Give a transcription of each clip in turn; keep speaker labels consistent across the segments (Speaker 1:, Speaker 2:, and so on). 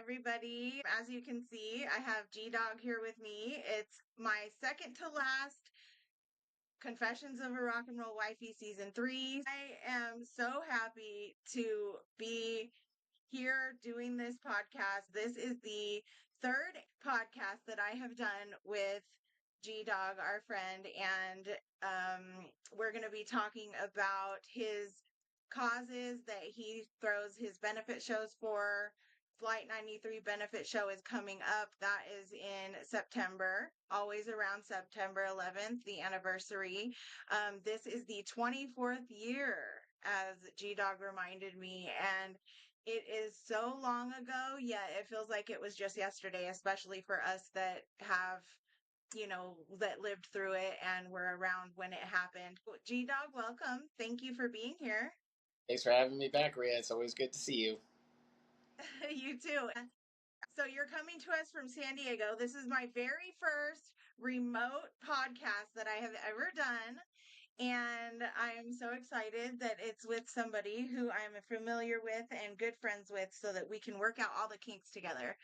Speaker 1: everybody. As you can see, I have G-Dogg here with me. It's my second to last Confessions of a Rock and Roll Wifey Season 3. I am so happy to be here doing this podcast. This is the third podcast that I have done with G-Dogg, our friend, and we're going to be talking about his causes that he throws his benefit shows for. Flight 93 benefit show is coming up. That is in September, always around September 11th, the anniversary. This is the 24th year, as G-Dogg reminded me, and it is so long ago, yet it feels like it was just yesterday, especially for us that have, that lived through it and were around when it happened. G-Dogg, welcome. Thank you for being here.
Speaker 2: Thanks for having me back, Ria. It's always good to see you.
Speaker 1: You too. So you're coming to us from San Diego. This is my very first remote podcast that I have ever done. And I'm so excited that it's with somebody who I'm familiar with and good friends with so that we can work out all the kinks together.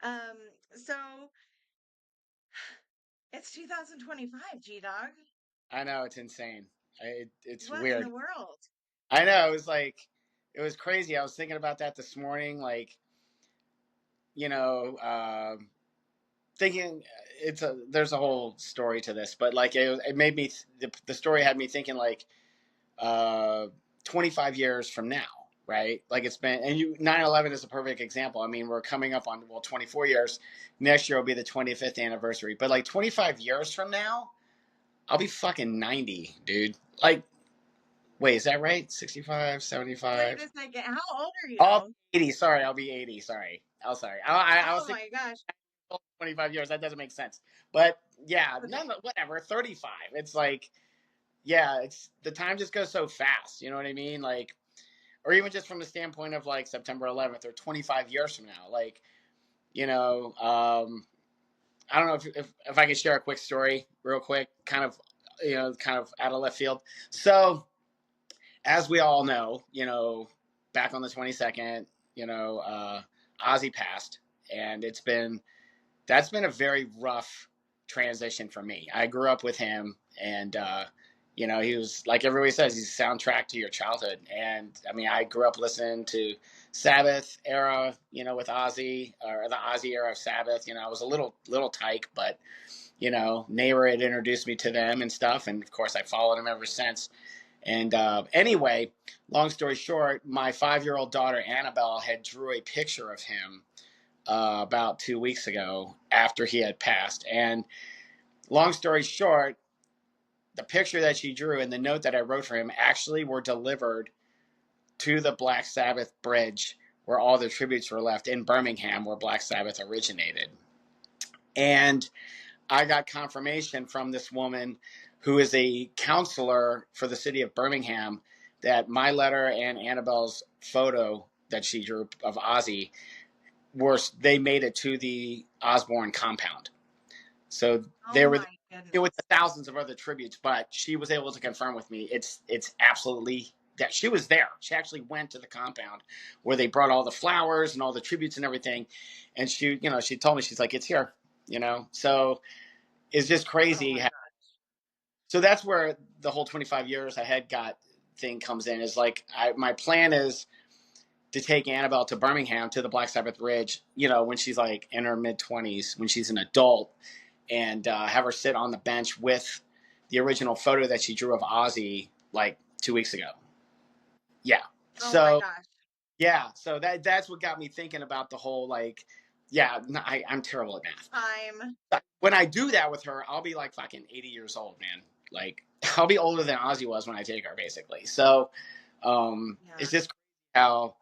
Speaker 1: So it's 2025, G-Dogg.
Speaker 2: I know, it's insane. It's
Speaker 1: What in
Speaker 2: weird.
Speaker 1: the world?
Speaker 2: I know, it was crazy. I was thinking about that this morning, you know, thinking there's a whole story to this, but it made me, the story had me thinking uh, 25 years from now, right? Like it's been, and 9/11 is a perfect example. I mean, we're coming up on, 24 years. Next year will be the 25th anniversary, but 25 years from now, I'll be fucking 90, dude. Wait, is that right? 65,
Speaker 1: Wait
Speaker 2: 75?
Speaker 1: a second. How old are
Speaker 2: Oh,
Speaker 1: you?
Speaker 2: 80. Sorry, I'll be 80. Sorry. Oh, sorry. I was
Speaker 1: Oh
Speaker 2: thinking
Speaker 1: my gosh.
Speaker 2: 25 years. That doesn't make sense. But yeah,
Speaker 1: Okay.
Speaker 2: whatever. 35. It's yeah, it's the time just goes so fast. You know what I mean? Or even just from the standpoint of September 11th or 25 years from now. You know, I don't know if I could share a quick story real quick, kind of out of left field. So, as we all know, back on the 22nd, Ozzy passed, and that's been a very rough transition for me. I grew up with him, and he was, like everybody says, he's a soundtrack to your childhood. And I mean, I grew up listening to Sabbath era, with Ozzy, or the Ozzy era of Sabbath. I was a little tyke, but neighbor had introduced me to them and stuff, and of course I followed him ever since. And anyway, long story short, my 5-year-old daughter Annabelle had drew a picture of him about 2 weeks ago after he had passed. And long story short, the picture that she drew and the note that I wrote for him actually were delivered to the Black Sabbath bridge where all the tributes were left in Birmingham, where Black Sabbath originated. And I got confirmation from this woman who is a counselor for the city of Birmingham that my letter and Annabelle's photo that she drew of Ozzy they made it to the Osbourne compound. So
Speaker 1: Oh
Speaker 2: there were
Speaker 1: my
Speaker 2: with
Speaker 1: goodness.
Speaker 2: thousands of other tributes, but she was able to confirm with me it's absolutely that she was there. She actually went to the compound where they brought all the flowers and all the tributes and everything, and she told me, she's like, it's here, So it's just
Speaker 1: Oh
Speaker 2: crazy.
Speaker 1: my God.
Speaker 2: So that's where the whole 25 years ahead got thing comes in. Is my plan is to take Annabelle to Birmingham to the Black Sabbath Bridge, when she's in her mid-20s, when she's an adult, and have her sit on the bench with the original photo that she drew of Ozzy 2 weeks ago. Yeah.
Speaker 1: Oh my
Speaker 2: So
Speaker 1: gosh.
Speaker 2: yeah, so that's what got me thinking about the whole yeah, no, I'm terrible at math.
Speaker 1: Time.
Speaker 2: When I do that with her, I'll be fucking 80 years old, man. I'll be older than Ozzy was when I take her, basically. So
Speaker 1: Yeah.
Speaker 2: it's just crazy how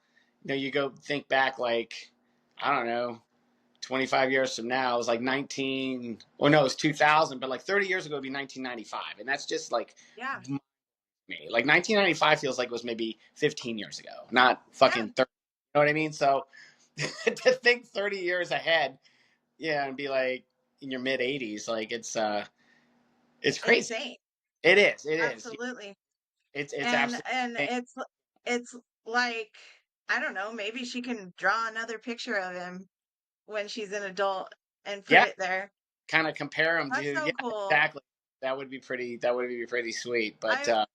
Speaker 2: you go think back I don't know, 25 years from now, it was 19, or no, it was 2000, but 30 years ago, it'd be 1995. And that's just
Speaker 1: Yeah.
Speaker 2: me. 1995 feels like it was maybe 15 years ago, not
Speaker 1: Yeah.
Speaker 2: fucking 30. You know what I mean? So to think 30 years ahead, yeah, and be in your mid 80s, it's crazy.
Speaker 1: Insane.
Speaker 2: It is. It is.
Speaker 1: Absolutely.
Speaker 2: It's
Speaker 1: And
Speaker 2: absolutely
Speaker 1: and
Speaker 2: insane.
Speaker 1: it's like, I don't know, maybe she can draw another picture of him when she's an adult and put
Speaker 2: Yeah,
Speaker 1: it there.
Speaker 2: kind of compare them
Speaker 1: That's
Speaker 2: to, yeah,
Speaker 1: so cool.
Speaker 2: exactly. That would be pretty sweet. But
Speaker 1: I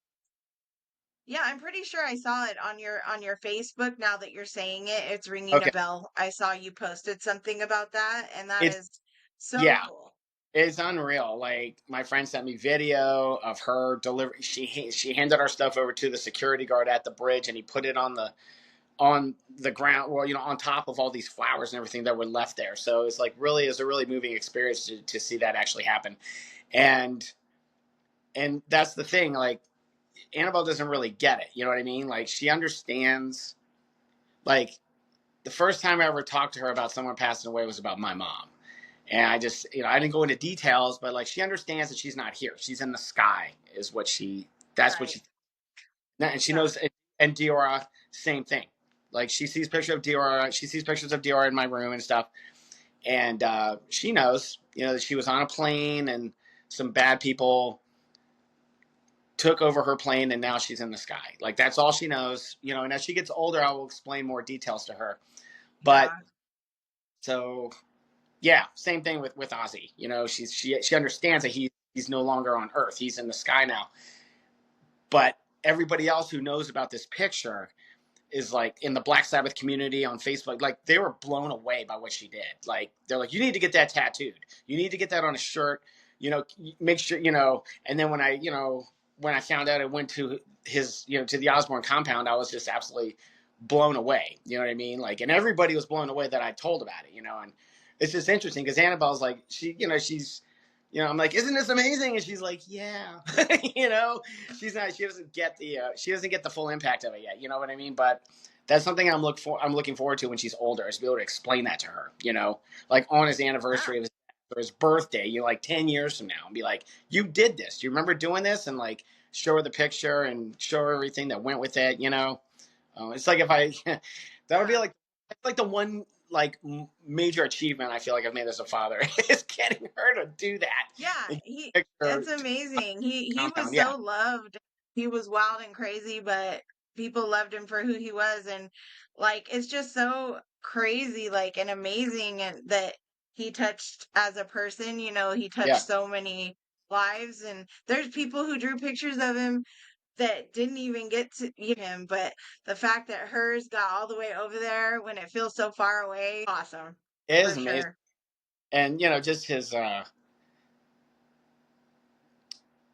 Speaker 1: Yeah, I'm pretty sure I saw it on your Facebook. Now that you're saying it, it's ringing a
Speaker 2: okay,
Speaker 1: bell. I saw you posted something about that, and that
Speaker 2: it's
Speaker 1: is so
Speaker 2: yeah,
Speaker 1: cool.
Speaker 2: it's unreal. Like my friend sent me video of her deliver. She handed our stuff over to the security guard at the bridge, and he put it on the ground, well, on top of all these flowers and everything that were left there. So it's like really is a really moving experience to see that actually happen. And that's the thing, like Annabelle doesn't really get it, you know what I mean? Like she understands, like the first time I ever talked to her about someone passing away was about my mom. And I just, I didn't go into details, but like she understands that she's not here. She's in the sky, is what that's what
Speaker 1: Right.
Speaker 2: she, and she
Speaker 1: Yeah.
Speaker 2: knows. And Diora, same thing. Like she sees pictures of Diora, she sees pictures of Diora in my room and stuff. And she knows, that she was on a plane and some bad people took over her plane and now she's in the sky. Like that's all she knows, and as she gets older, I will explain more details to her. But
Speaker 1: Yeah.
Speaker 2: so yeah, same thing with Ozzy. She understands that he's no longer on Earth. He's in the sky now. But everybody else who knows about this picture is like in the Black Sabbath community on Facebook, like they were blown away by what she did. Like they're like, you need to get that tattooed. You need to get that on a shirt. Make sure. And then when I found out it went to his, to the Osbourne compound, I was just absolutely blown away. You know what I mean? Like, and everybody was blown away that I told about it. And it's just interesting because Annabelle's like, she's. I'm like, isn't this amazing? And she's like, yeah. She doesn't get the full impact of it yet. You know what I mean? But that's something I'm looking forward to when she's older, is to be able to explain that to her. Like on his
Speaker 1: Yeah.
Speaker 2: anniversary of his birthday, 10 years from now, and be like, you did this. Do you remember doing this? And like show her the picture and show her everything that went with it. It's like if I that'll be
Speaker 1: Yeah.
Speaker 2: like, it's like the one like major achievement I feel like I've made as a father is getting her to do that.
Speaker 1: Yeah,
Speaker 2: And
Speaker 1: he
Speaker 2: picture
Speaker 1: it's amazing. He was
Speaker 2: compound. Yeah.
Speaker 1: so loved. He was wild and crazy, but people loved him for who he was, and like it's just so crazy, like and amazing, and that he touched as a person, he touched
Speaker 2: Yeah.
Speaker 1: so many lives, and there's people who drew pictures of him that didn't even get to him, but the fact that hers got all the way over there when it feels so far away, awesome,
Speaker 2: It
Speaker 1: for
Speaker 2: is amazing.
Speaker 1: sure.
Speaker 2: And just his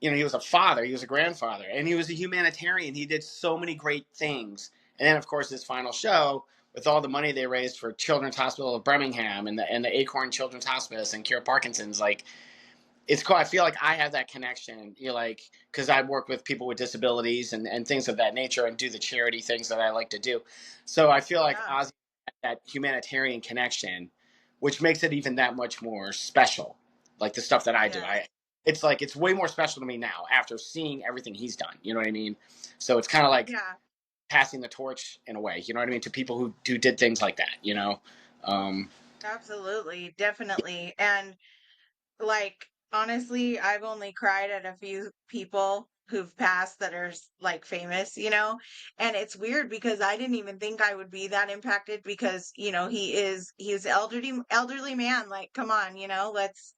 Speaker 2: he was a father, he was a grandfather, and he was a humanitarian. He did so many great things. And then, of course, his final show with all the money they raised for Children's Hospital of Birmingham and the Acorn Children's Hospice and Cure Parkinson's, like it's cool. I feel like I have that connection, like because I work with people with disabilities and things of that nature and do the charity things that I like to do. So I feel like
Speaker 1: Yeah.
Speaker 2: Ozzy had that humanitarian connection, which makes it even that much more special. Like the stuff that I do,
Speaker 1: Yes.
Speaker 2: it's like it's way more special to me now after seeing everything he's done. You know what I mean? So it's kind of like
Speaker 1: Yeah.
Speaker 2: passing the torch in a way. You know what I mean, to people who did things like that. Um,
Speaker 1: Absolutely, definitely. And like honestly, I've only cried at a few people who've passed that are like famous, And it's weird because I didn't even think I would be that impacted because, he's elderly man, like come on, let's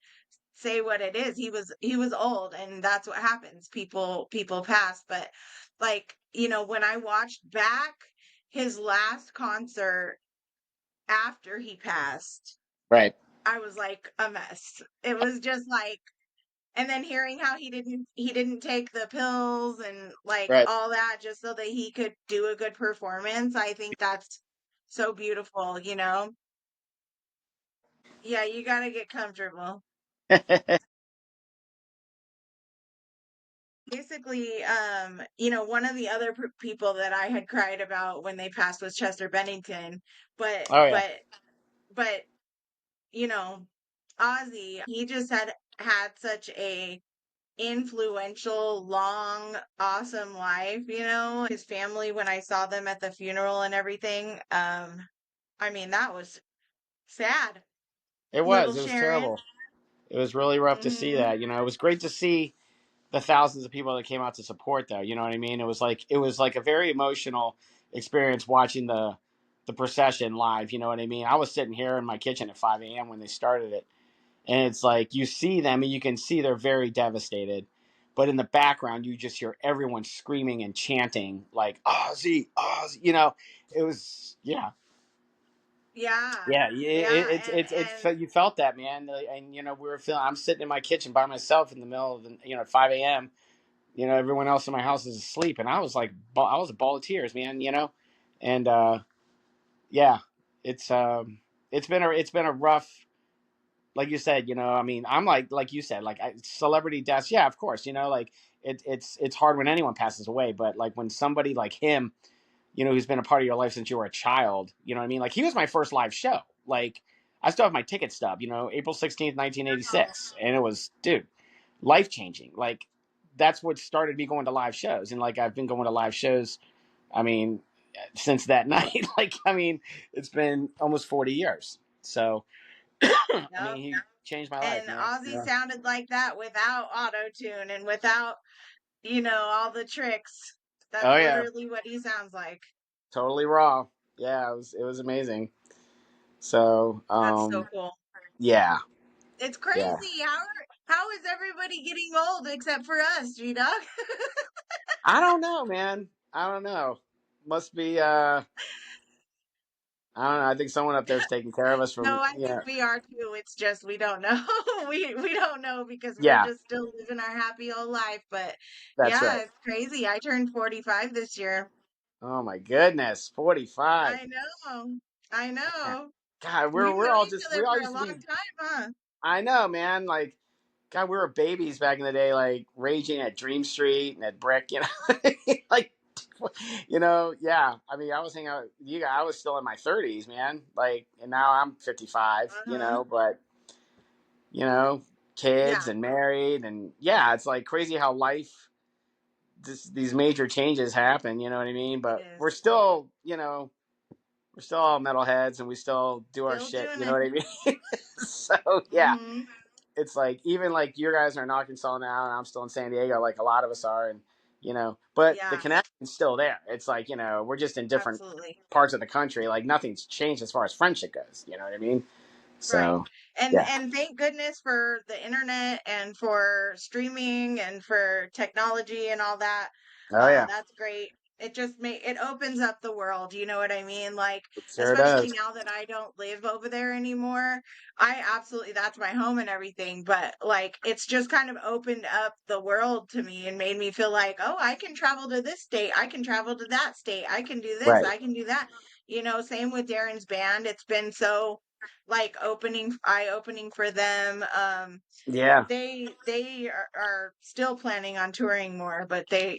Speaker 1: say what it is. He was old and that's what happens. People pass, but like, when I watched back his last concert after he passed,
Speaker 2: right,
Speaker 1: I was like a mess. It was just like, and then hearing how he didn't take the pills and like
Speaker 2: right.
Speaker 1: all that just so that he could do a good performance. I think that's so beautiful. Yeah, you got to get comfortable. Basically, one of the other people that I had cried about when they passed was Chester Bennington, but
Speaker 2: Oh yeah,
Speaker 1: but but you know, Ozzy, he just had such a influential, long, awesome life. His family, when I saw them at the funeral and everything, I mean, that was sad.
Speaker 2: it
Speaker 1: Little
Speaker 2: was. It was
Speaker 1: Sharon.
Speaker 2: terrible. It was really rough to see
Speaker 1: Hmm.
Speaker 2: that. It was great to see the thousands of people that came out to support though. You know what I mean? It was like a very emotional experience watching the procession live. You know what I mean? I was sitting here in my kitchen at 5 a.m. when they started it, and it's like you see them and you can see they're very devastated, but in the background you just hear everyone screaming and chanting like Ozzy, Ozzy. You know, it was
Speaker 1: Yeah.
Speaker 2: yeah.
Speaker 1: Yeah.
Speaker 2: It's you felt that, man, and you know we were feeling. I'm sitting in my kitchen by myself in the middle of the at 5 a.m. You know, everyone else in my house is asleep, and I was like, I was a ball of tears, man. You know, and yeah, it's it's been a rough, like you said, I mean, I'm like you said, like celebrity deaths. Yeah, of course, like it's hard when anyone passes away, but like when somebody like him, who's been a part of your life since you were a child, you know what I mean? Like he was my first live show. Like I still have my ticket stub, April 16th, 1986, and it was, dude, life changing. Like that's what started me going to live shows, and like I've been going to live shows. I mean, since that night, like I mean, it's been almost 40 years. So I mean,
Speaker 1: Yep.
Speaker 2: he changed my life,
Speaker 1: And
Speaker 2: man.
Speaker 1: Ozzy
Speaker 2: Yeah.
Speaker 1: sounded like that without auto tune and without, all the tricks. That's
Speaker 2: Oh yeah,
Speaker 1: literally what he sounds like.
Speaker 2: totally raw. Yeah, it was amazing. So,
Speaker 1: That's so cool.
Speaker 2: yeah,
Speaker 1: It's
Speaker 2: yeah.
Speaker 1: crazy. How is everybody getting old except for us, G-Dog?
Speaker 2: I don't know, man. I don't know. Must be. I don't know. I think someone up there's taking care of us
Speaker 1: No,
Speaker 2: from.
Speaker 1: I think
Speaker 2: Yeah.
Speaker 1: we are too. It's just we don't know. We don't know because we're
Speaker 2: Yeah,
Speaker 1: just still living our happy old life. But
Speaker 2: that's
Speaker 1: yeah,
Speaker 2: right.
Speaker 1: it's crazy. I turned 45 this year.
Speaker 2: Oh my goodness, 45.
Speaker 1: I know. I
Speaker 2: Man.
Speaker 1: know.
Speaker 2: God, we're
Speaker 1: We've
Speaker 2: we're
Speaker 1: known
Speaker 2: all
Speaker 1: each
Speaker 2: just we
Speaker 1: other
Speaker 2: all
Speaker 1: for a
Speaker 2: used to be.
Speaker 1: long time, huh?
Speaker 2: I know, man. Like, God, we were babies back in the day, like raging at Dream Street and at Brick, like, yeah. I mean, I was hanging out with you guys. I was still in my 30s, man. Like, and now I'm 55,
Speaker 1: Uh-huh.
Speaker 2: but, you know, kids
Speaker 1: Yeah,
Speaker 2: and married. And yeah, it's like crazy how life, these major changes happen, you know what I mean?
Speaker 1: it
Speaker 2: But
Speaker 1: is.
Speaker 2: we're still all metalheads and we still do our
Speaker 1: Still
Speaker 2: shit,
Speaker 1: doing
Speaker 2: you know
Speaker 1: it.
Speaker 2: what I mean? So, yeah,
Speaker 1: Mm-hmm.
Speaker 2: it's like even like you guys are in Arkansas now, and I'm still in San Diego, like a lot of us are, and but the
Speaker 1: Yeah,
Speaker 2: connection's still there. It's like we're just in different
Speaker 1: absolutely.
Speaker 2: parts of the country. Like nothing's changed as far as friendship goes. You know what I mean?
Speaker 1: Right.
Speaker 2: So
Speaker 1: And
Speaker 2: yeah.
Speaker 1: and thank goodness for the internet and for streaming and for technology and all that.
Speaker 2: Oh yeah,
Speaker 1: That's great. It just it opens up the world, you know what I mean? Like,
Speaker 2: it sure
Speaker 1: especially
Speaker 2: does.
Speaker 1: now that I don't live over there anymore. I absolutely that's my home and everything, but like it's just kind of opened up the world to me and made me feel like, "Oh, I can travel to this state. I can travel to that state. I can do this.
Speaker 2: Right.
Speaker 1: I can do that." Same with Darren's band. It's been so like eye opening for them.
Speaker 2: Yeah.
Speaker 1: They are still planning on touring more, but they're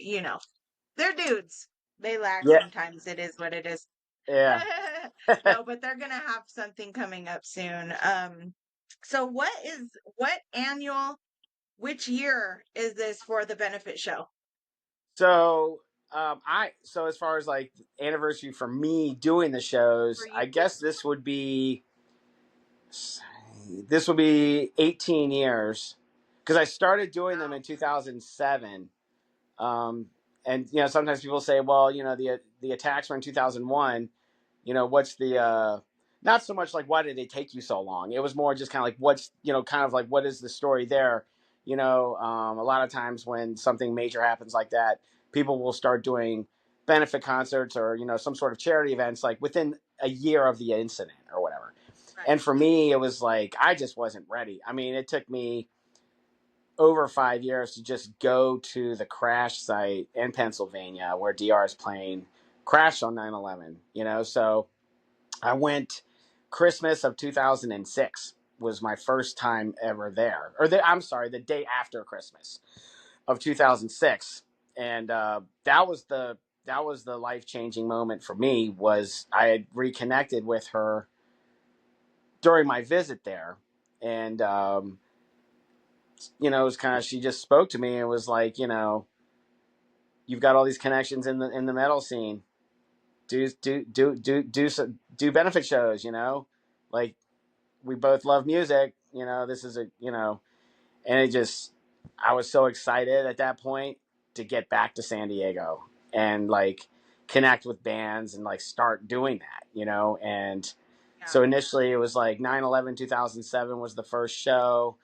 Speaker 1: dudes. They lack
Speaker 2: Yeah.
Speaker 1: sometimes. It is what it is.
Speaker 2: Yeah.
Speaker 1: No, but they're gonna have something coming up soon. So what annual, which year is this for the benefit show
Speaker 2: So so as far as like anniversary for me doing the
Speaker 1: for
Speaker 2: shows,
Speaker 1: you?
Speaker 2: I guess this would be 18 years because I started doing them
Speaker 1: Wow.
Speaker 2: in 2007. Um, and sometimes people say, well, the attacks were in 2001. What's the not so much like why did it take you so long? It was more just kind of like what's kind of like what is the story there? A lot of times when something major happens like that, people will start doing benefit concerts or some sort of charity events like within a year of the incident or whatever.
Speaker 1: Right.
Speaker 2: And for me, it was like I just wasn't ready. I mean, it took me over 5 years to just go to the crash site in Pennsylvania where DR is playing, crashed on 9/11. So I went Christmas of 2006 was my first time ever there. I'm sorry, the day after Christmas of 2006. And that was the life-changing moment for me was I had reconnected with her during my visit there. And it was kind of she just spoke to me and was like, you've got all these connections in the metal scene. Do benefit shows. Like we both love music. This is and it just I was so excited at that point to get back to San Diego and like connect with bands and like start doing that, you know. And
Speaker 1: Yeah.
Speaker 2: so initially it was like 9/11 2007 was the first show,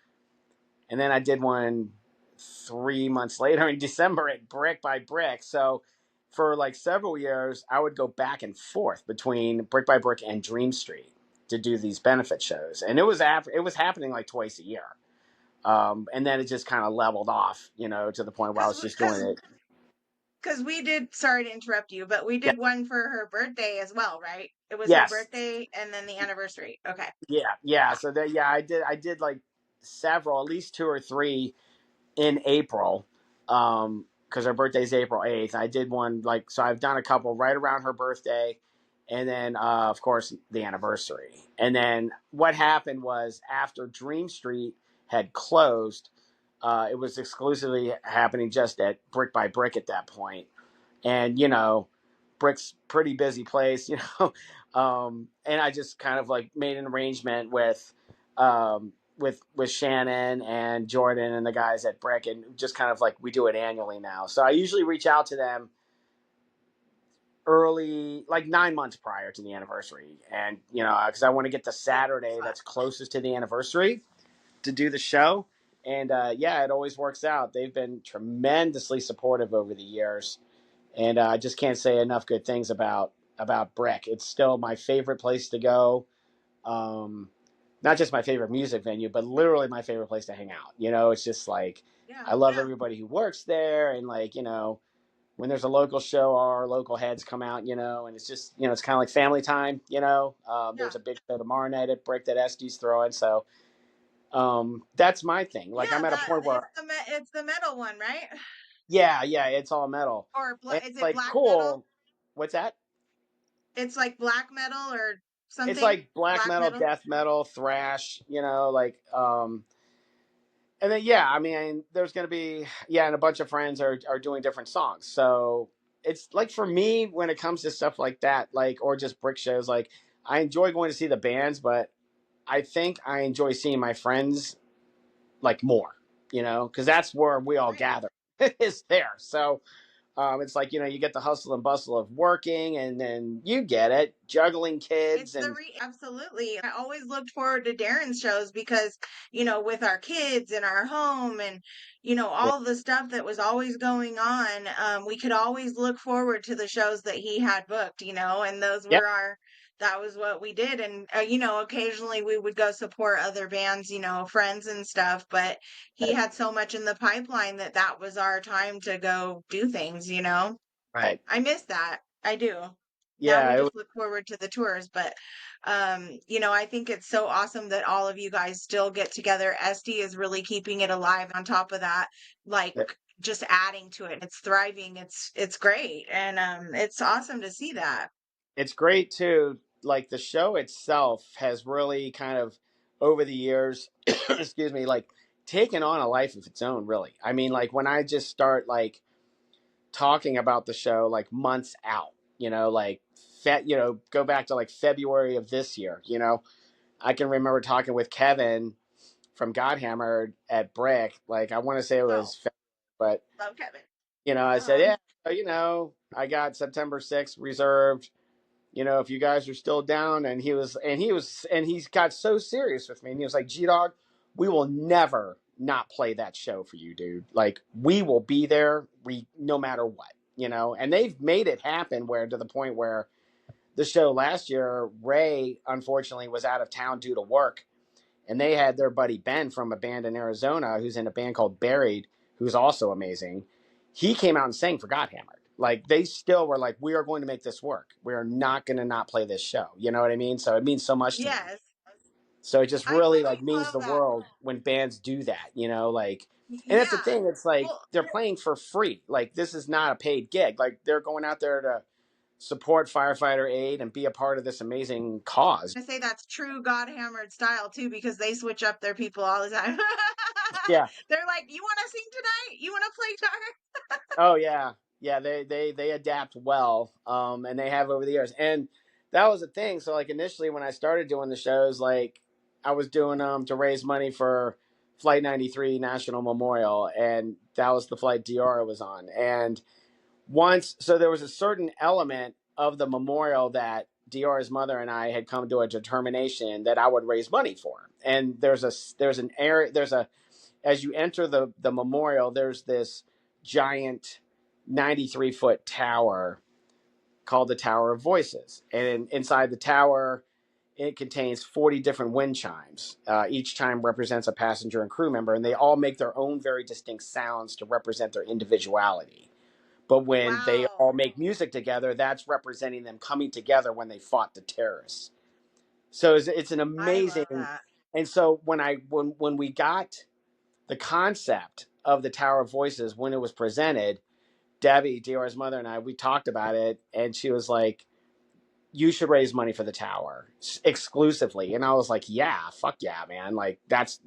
Speaker 2: and then I did one 3 months later in December at Brick by Brick. So for like several years, I would go back and forth between Brick by Brick and Dream Street to do these benefit shows, and it was happening like twice a year. And then it just kind of leveled off, you know, to the point where I
Speaker 1: Because
Speaker 2: was just doing it.
Speaker 1: we did, sorry to interrupt you, but we
Speaker 2: Yeah.
Speaker 1: did one for her birthday as well, right? It was her
Speaker 2: Yes.
Speaker 1: birthday and then the anniversary. Okay.
Speaker 2: Yeah. Yeah. So that, yeah, I did like several, at least two or three in April, because her birthday's April 8th. I did one like, so I've done a couple right around her birthday, and then of course the anniversary. And then what happened was after Dream Street had closed, it was exclusively happening just at Brick by Brick at that point. And you know, Brick's pretty busy place, you know. And I just kind of like made an arrangement with Shannon and Jordan and the guys at Brick, and just kind of like we do it annually now. So I usually reach out to them early, like 9 months prior to the anniversary, and you know, because I want to get the Saturday that's closest to the anniversary to do the show. And yeah, it always works out. They've been tremendously supportive over the years, and I just can't say enough good things about Brick. It's still my favorite place to go. Um, Not just my favorite music venue, but literally my favorite place to hang out. You know, it's just like
Speaker 1: Yeah.
Speaker 2: I love everybody who works there, and like, you know, when there's a local show, our local heads come out, you know, and it's just, you know, it's kind of like family time. You know,
Speaker 1: Yeah.
Speaker 2: there's a big show tomorrow night at Brick that Esty's throwing, so that's my thing. Like
Speaker 1: Yeah,
Speaker 2: I'm at a
Speaker 1: that
Speaker 2: point where
Speaker 1: it's the metal one, right?
Speaker 2: yeah, it's all metal.
Speaker 1: Or
Speaker 2: And
Speaker 1: is
Speaker 2: it's
Speaker 1: it
Speaker 2: like
Speaker 1: black metal?
Speaker 2: cool. What's that?
Speaker 1: It's like black metal or
Speaker 2: It's
Speaker 1: something?
Speaker 2: like black
Speaker 1: Black
Speaker 2: metal,
Speaker 1: metal?
Speaker 2: death metal, thrash, you know, like and then yeah, I mean there's gonna be yeah, and a bunch of friends are doing different songs. So it's like for me when it comes to stuff like that, like or just brick shows, like I enjoy going to see the bands, but I think I enjoy seeing my friends like more, you know, because that's where we all
Speaker 1: Right.
Speaker 2: gather is there. So it's like, you know, you get the hustle and bustle of working, and then you get it, juggling kids
Speaker 1: It's the
Speaker 2: and
Speaker 1: absolutely. I always looked forward to Darren's shows because, with our kids in our home and,
Speaker 2: yeah,
Speaker 1: all the stuff that was always going on, we could always look forward to the shows that he had booked, and those
Speaker 2: yeah,
Speaker 1: were that was what we did. And, occasionally we would go support other bands, friends and stuff, but he
Speaker 2: right,
Speaker 1: had so much in the pipeline that was our time to go do things.
Speaker 2: right.
Speaker 1: I miss that. I do. Now
Speaker 2: Yeah,
Speaker 1: we
Speaker 2: it was,
Speaker 1: just look forward to the tours, but I think it's so awesome that all of you guys still get together. Esty is really keeping it alive on top of that, like just adding to it. It's thriving. It's great. And it's awesome to see that.
Speaker 2: it's great too. Like the show itself has really kind of over the years, excuse me, like taken on a life of its own. Really, I mean, like when I just start like talking about the show like months out, you know, like go back to like February of this year. You know, I can remember talking with Kevin from Godhammered at Brick. Like I want to say it
Speaker 1: Oh,
Speaker 2: was, but
Speaker 1: love Kevin.
Speaker 2: you know, I said,
Speaker 1: Uh-huh.
Speaker 2: yeah, you know, I got September 6th reserved. You know, if you guys are still down, and he's got so serious with me, and he was like, G-Dogg, we will never not play that show for you, dude. Like we will be there, no matter what, you know. And they've made it happen where to the point where the show last year, Ray unfortunately was out of town due to work, and they had their buddy Ben from a band in Arizona who's in a band called Buried, who's also amazing. He came out and sang for Godhammered. Like they still were like, we are going to make this work. We are not going to not play this show. You know what I mean? So it means so much to them.
Speaker 1: Yes.
Speaker 2: So it just
Speaker 1: I
Speaker 2: really
Speaker 1: freaking
Speaker 2: like means
Speaker 1: love
Speaker 2: the
Speaker 1: that.
Speaker 2: world when bands do that. You know, like, and that's the
Speaker 1: Yeah.
Speaker 2: thing. It's like
Speaker 1: Well,
Speaker 2: they're playing for free. Like this is not a paid gig. Like they're going out there to support firefighter aid and be a part of this amazing cause.
Speaker 1: I say that's true God hammered style too, because they switch up their people all the time.
Speaker 2: Yeah.
Speaker 1: They're like, you want to sing tonight? You want to play guitar?
Speaker 2: Oh yeah, yeah. They adapt well, and they have over the years. And that was the thing. So like initially when I started doing the shows, like I was doing to raise money for Flight 93 National Memorial, and that was the flight Diora was on. And So there was a certain element of the memorial that Diora's mother and I had come to a determination that I would raise money for. And there's an area, as you enter the memorial, there's this giant 93-foot tower called the Tower of Voices. And inside the tower, it contains 40 different wind chimes. Each chime represents a passenger and crew member, and they all make their own very distinct sounds to represent their individuality. But when they
Speaker 1: Wow.
Speaker 2: all make music together, that's representing them coming together when they fought the terrorists. So it's an
Speaker 1: I love
Speaker 2: amazing.
Speaker 1: that.
Speaker 2: And so when we got the concept of the Tower of Voices, when it was presented, Debbie, Diora's mother, and I, we talked about it, and she was like, "You should raise money for the tower exclusively." And I was like, "Yeah, fuck yeah, man!" Like that's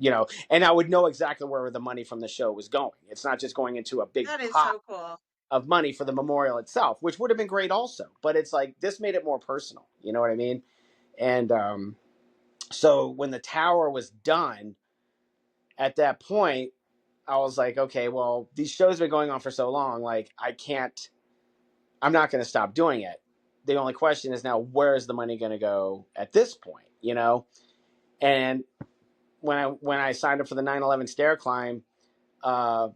Speaker 2: and I would know exactly where the money from the show was going. It's not just going into a big
Speaker 1: That is
Speaker 2: pot
Speaker 1: so cool.
Speaker 2: of money for the memorial itself, which would have been great also. But it's like this made it more personal. You know what I mean? And so when the tower was done, at that point, I was like, okay, well, these shows have been going on for so long. Like, I'm not going to stop doing it. The only question is now, where is the money going to go at this point? And when I signed up for the 9/11 stair climb, uh,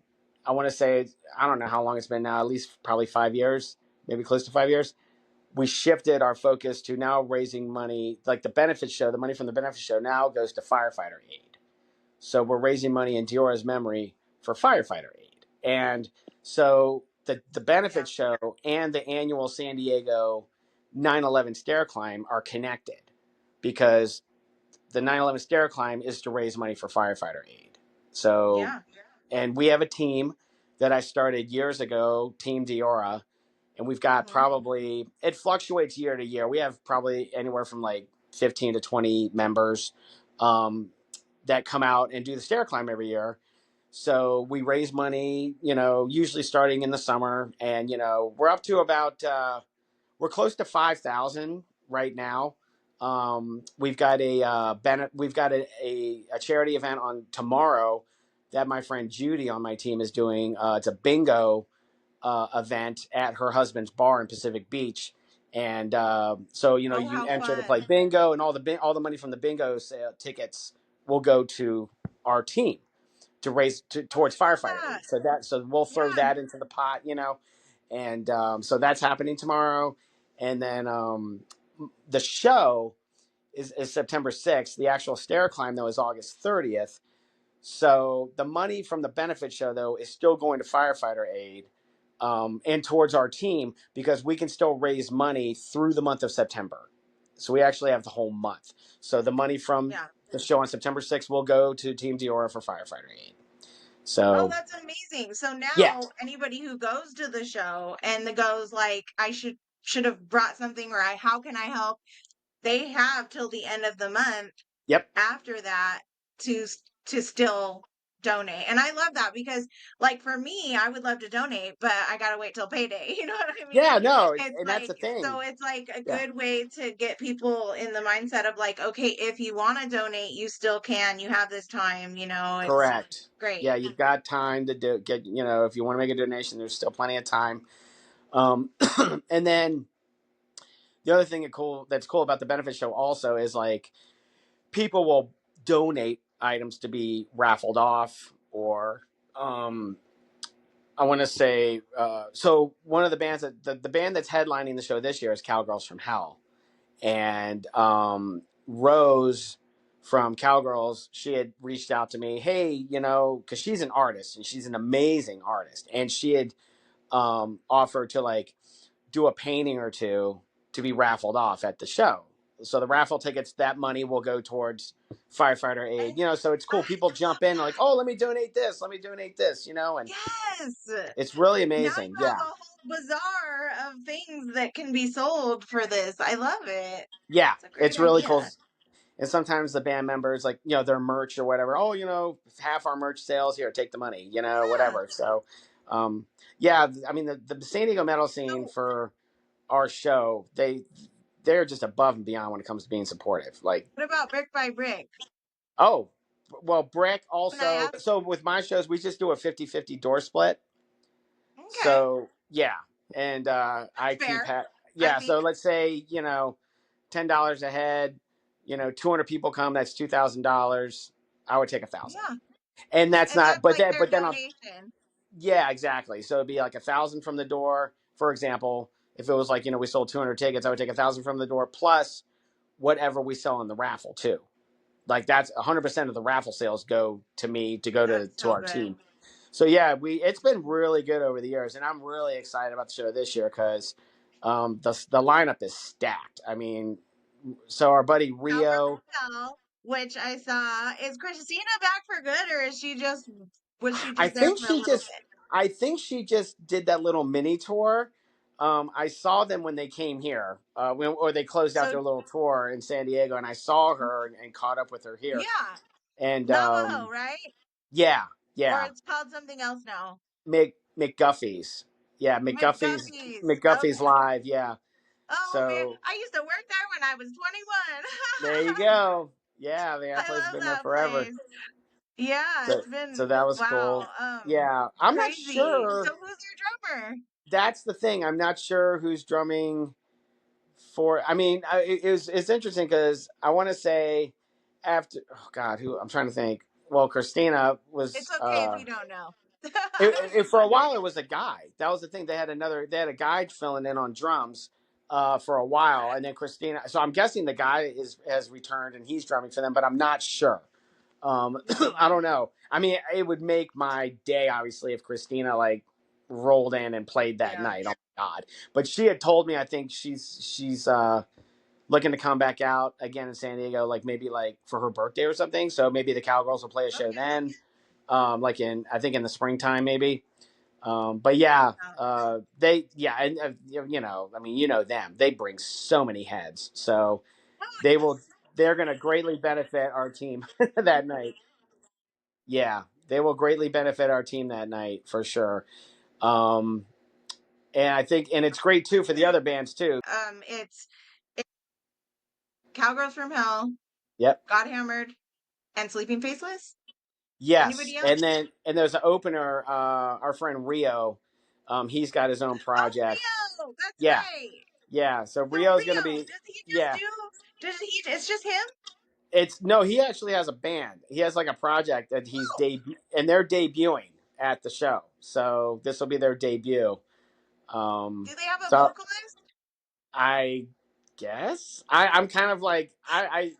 Speaker 2: I want to say, I don't know how long it's been now, at least probably 5 years, maybe close to 5 years. We shifted our focus to now raising money, like the benefit show. The money from the benefit show now goes to firefighter aid. So we're raising money in Diora's memory for firefighter aid. And so the
Speaker 1: Yeah.
Speaker 2: benefit show and the annual San Diego 9/11 stair climb are connected because the 9/11 stair climb is to raise money for firefighter aid. So,
Speaker 1: Yeah.
Speaker 2: and we have a team that I started years ago, Team Diora, and we've got
Speaker 1: Hmm.
Speaker 2: probably, it fluctuates year to year. We have probably anywhere from like 15 to 20 members um, that come out and do the stair climb every year. So we raise money, usually starting in the summer, and we're up to about we're close to 5,000 right now. We've got a charity event on tomorrow that my friend Judy on my team is doing. It's a bingo event at her husband's bar in Pacific Beach, and so
Speaker 1: Oh,
Speaker 2: you
Speaker 1: how
Speaker 2: enter to play
Speaker 1: fun.
Speaker 2: bingo, and all the money from the bingo tickets will go to our team to raise
Speaker 1: Oh,
Speaker 2: towards
Speaker 1: I love
Speaker 2: firefighter
Speaker 1: that.
Speaker 2: aid. So we'll throw
Speaker 1: Yeah.
Speaker 2: that into the pot, and so that's happening tomorrow, and then the show is September 6th. The actual stair climb though is August 30th. So the money from the benefit show though is still going to firefighter aid and towards our team because we can still raise money through the month of September. So we actually have the whole month. So the money from
Speaker 1: Yeah.
Speaker 2: the show on September 6th will go to Team Diora for firefighter aid.
Speaker 1: Oh,
Speaker 2: So
Speaker 1: that's amazing. So
Speaker 2: yeah,
Speaker 1: now anybody who goes to the show and the goes like, I should have brought something, or how can I help? They have till the end of the month
Speaker 2: yep,
Speaker 1: after that to to still donate. And I love that because like for me, I would love to donate, but I got to wait till payday. You know what I mean?
Speaker 2: yeah, no,
Speaker 1: It's
Speaker 2: and that's the
Speaker 1: like,
Speaker 2: thing.
Speaker 1: so it's like a
Speaker 2: Yeah,
Speaker 1: good way to get people in the mindset of like, okay, if you want to donate, you still can. You have this time, it's
Speaker 2: correct.
Speaker 1: great.
Speaker 2: Yeah, you've got time to get. If you want to make a donation, there's still plenty of time. And then the other thing that's cool about the benefit show also is like people will donate items to be raffled off or I want to say so one of the bands the band that's headlining the show this year is Cowgirls from Hell, and Rose from Cowgirls, she had reached out to me, hey, because she's an artist and she's an amazing artist, and she had offered to like do a painting or two to be raffled off at the show. So the raffle tickets, that money will go towards firefighter
Speaker 1: Oh,
Speaker 2: aid. So it's cool. People
Speaker 1: I
Speaker 2: jump
Speaker 1: love
Speaker 2: in like,
Speaker 1: that.
Speaker 2: oh, let me donate this, and
Speaker 1: Yes.
Speaker 2: it's really
Speaker 1: Now
Speaker 2: amazing.
Speaker 1: you have
Speaker 2: Yeah,
Speaker 1: a whole bazaar of things that can be sold for this. I love it.
Speaker 2: yeah,
Speaker 1: It's a great
Speaker 2: it's really cool.
Speaker 1: idea.
Speaker 2: And sometimes the band members, like, their merch or whatever, oh, half our merch sales here, take the money,
Speaker 1: Yeah.
Speaker 2: whatever. So, um, yeah, I mean, the San Diego metal scene
Speaker 1: So
Speaker 2: for our show, they're just above and beyond when it comes to being supportive. Like,
Speaker 1: what about brick by brick?
Speaker 2: oh, well, Brick
Speaker 1: Can I
Speaker 2: also.
Speaker 1: ask?
Speaker 2: So with my shows, we just do a 50-50 door split.
Speaker 1: Okay.
Speaker 2: So, yeah. and I
Speaker 1: That's
Speaker 2: keep
Speaker 1: fair, I
Speaker 2: yeah. So
Speaker 1: think.
Speaker 2: let's say $10 a head. 200 people come. That's $2,000. I would take 1,000,
Speaker 1: Yeah.
Speaker 2: and that's
Speaker 1: And
Speaker 2: not.
Speaker 1: that's
Speaker 2: But
Speaker 1: like
Speaker 2: then,
Speaker 1: their
Speaker 2: on
Speaker 1: donation.
Speaker 2: yeah, exactly. So it'd be like 1,000 from the door, for example. If it was like we sold 200 tickets, I would take 1,000 from the door plus whatever we sell in the raffle too. Like that's 100% of the raffle sales go to me to go
Speaker 1: That's
Speaker 2: to
Speaker 1: so
Speaker 2: our
Speaker 1: good.
Speaker 2: team. So yeah, it's been really good over the years, and I'm really excited about the show this year because the lineup is stacked. I mean, so our buddy
Speaker 1: Cowgirl
Speaker 2: Rio,
Speaker 1: from Hell, which I saw. Is Christina back for good, or was she
Speaker 2: I
Speaker 1: just there
Speaker 2: think
Speaker 1: for a
Speaker 2: she
Speaker 1: little
Speaker 2: just
Speaker 1: bit?
Speaker 2: I think she just did that little mini tour. I saw them when they came here, or they closed out
Speaker 1: So
Speaker 2: their little tour in San Diego, and I saw her and caught up with her here.
Speaker 1: yeah,
Speaker 2: And
Speaker 1: Navajo, right?
Speaker 2: yeah,
Speaker 1: Or
Speaker 2: yeah,
Speaker 1: it's called something else now.
Speaker 2: McGuffey's, yeah,
Speaker 1: McGuffey's.
Speaker 2: McGuffey's
Speaker 1: Okay.
Speaker 2: live, yeah.
Speaker 1: Oh man,
Speaker 2: So
Speaker 1: I used to work there when I was 21.
Speaker 2: there you go. Yeah, man, that
Speaker 1: I
Speaker 2: place has
Speaker 1: love
Speaker 2: been there
Speaker 1: that
Speaker 2: forever.
Speaker 1: place. Yeah,
Speaker 2: So
Speaker 1: it's been
Speaker 2: that was cool.
Speaker 1: wow.
Speaker 2: Yeah, I'm not
Speaker 1: Crazy.
Speaker 2: sure.
Speaker 1: So who's your drummer?
Speaker 2: That's the thing. I'm not sure who's drumming for. I mean, it's interesting because I want to say after. Oh God, who I'm trying to think. Well, Christina
Speaker 1: It's
Speaker 2: was.
Speaker 1: okay if you don't know.
Speaker 2: For a while it was a guy. That was the thing. They had a guy filling in on drums for a while, and then Christina. So I'm guessing the guy has returned and he's drumming for them, but I'm not sure. I don't know. I mean, it would make my day obviously if Christina like rolled in and played that
Speaker 1: Yeah.
Speaker 2: night. Oh my God! But she had told me I think she's looking to come back out again in San Diego, like maybe like for her birthday or something. So maybe the Cowgirls will play a show
Speaker 1: Okay.
Speaker 2: then, like in I think in the springtime maybe. But yeah,
Speaker 1: Wow.
Speaker 2: they yeah, and I mean them. They bring so many heads, so
Speaker 1: Oh,
Speaker 2: they will.
Speaker 1: yes.
Speaker 2: They're going to greatly benefit our team that night. Yeah, they will greatly benefit our team that night for sure. Um, and I think, and it's great too for the other bands too.
Speaker 1: It's Cowgirls from Hell,
Speaker 2: Yep.
Speaker 1: Got Hammered, and Sleeping Faceless.
Speaker 2: Yes,
Speaker 1: Anybody else?
Speaker 2: and there's an opener. Our friend Rio, he's got his own
Speaker 1: Oh,
Speaker 2: project.
Speaker 1: Rio. That's
Speaker 2: Yeah,
Speaker 1: right.
Speaker 2: yeah. So
Speaker 1: So
Speaker 2: Rio's going to
Speaker 1: Rio,
Speaker 2: be
Speaker 1: does he just
Speaker 2: yeah.
Speaker 1: do? Does he? It's just him.
Speaker 2: It's no, he actually has a band. He has like a project that
Speaker 1: Oh,
Speaker 2: and they're debuting at the show. So this will be their debut.
Speaker 1: do they have a
Speaker 2: So
Speaker 1: vocalist?
Speaker 2: I guess I'm kind of like
Speaker 1: Why I'm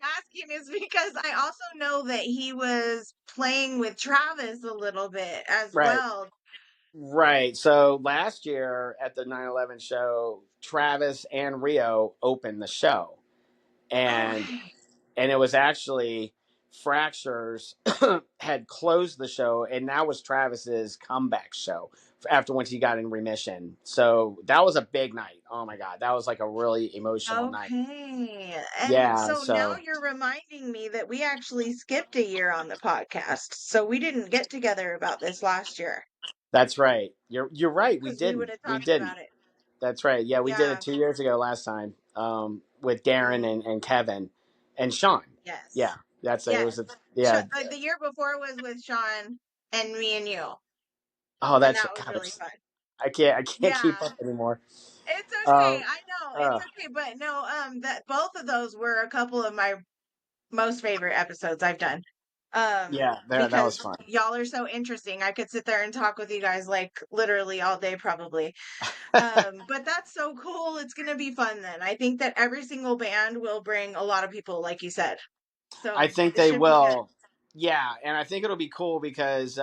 Speaker 1: asking is because I also know that he was playing with Travis a little bit as
Speaker 2: right,
Speaker 1: well.
Speaker 2: right. So last year at the 9/11 show, Travis and Rio opened the show, and
Speaker 1: Okay.
Speaker 2: it was actually Fractures had closed the show, and that was Travis's comeback show after once he got in remission. So that was a big night. Oh my God, that was like a really emotional night.
Speaker 1: Okay. And
Speaker 2: Yeah,
Speaker 1: so now
Speaker 2: so
Speaker 1: you're reminding me that we actually skipped a year on the podcast. So we didn't get together about this last year
Speaker 2: that's right. You're right.
Speaker 1: because we would have
Speaker 2: We
Speaker 1: talked
Speaker 2: didn't.
Speaker 1: about it.
Speaker 2: That's right. Yeah, we did it
Speaker 1: Yeah.
Speaker 2: 2 years ago last time with Darren
Speaker 1: Mm,
Speaker 2: and Kevin and Sean. Yeah,
Speaker 1: yes.
Speaker 2: that's it.
Speaker 1: Yes.
Speaker 2: Was yeah.
Speaker 1: The year before was with Sean and me and you.
Speaker 2: Oh,
Speaker 1: And
Speaker 2: that's
Speaker 1: that was
Speaker 2: God.
Speaker 1: really fun.
Speaker 2: I can't keep
Speaker 1: Yeah.
Speaker 2: up anymore.
Speaker 1: It's okay.
Speaker 2: Um,
Speaker 1: I know. It's
Speaker 2: uh,
Speaker 1: okay. But no, that both of those were a couple of my most favorite episodes I've done.
Speaker 2: yeah, that was
Speaker 1: Because
Speaker 2: fun.
Speaker 1: y'all are so interesting. I could sit there and talk with you guys like literally all day probably. But that's so cool. It's gonna be fun then. I think that every single band will bring a lot of people, like you said.
Speaker 2: I
Speaker 1: So
Speaker 2: think
Speaker 1: it
Speaker 2: they
Speaker 1: should be good.
Speaker 2: will. Yeah, and I think it'll be cool because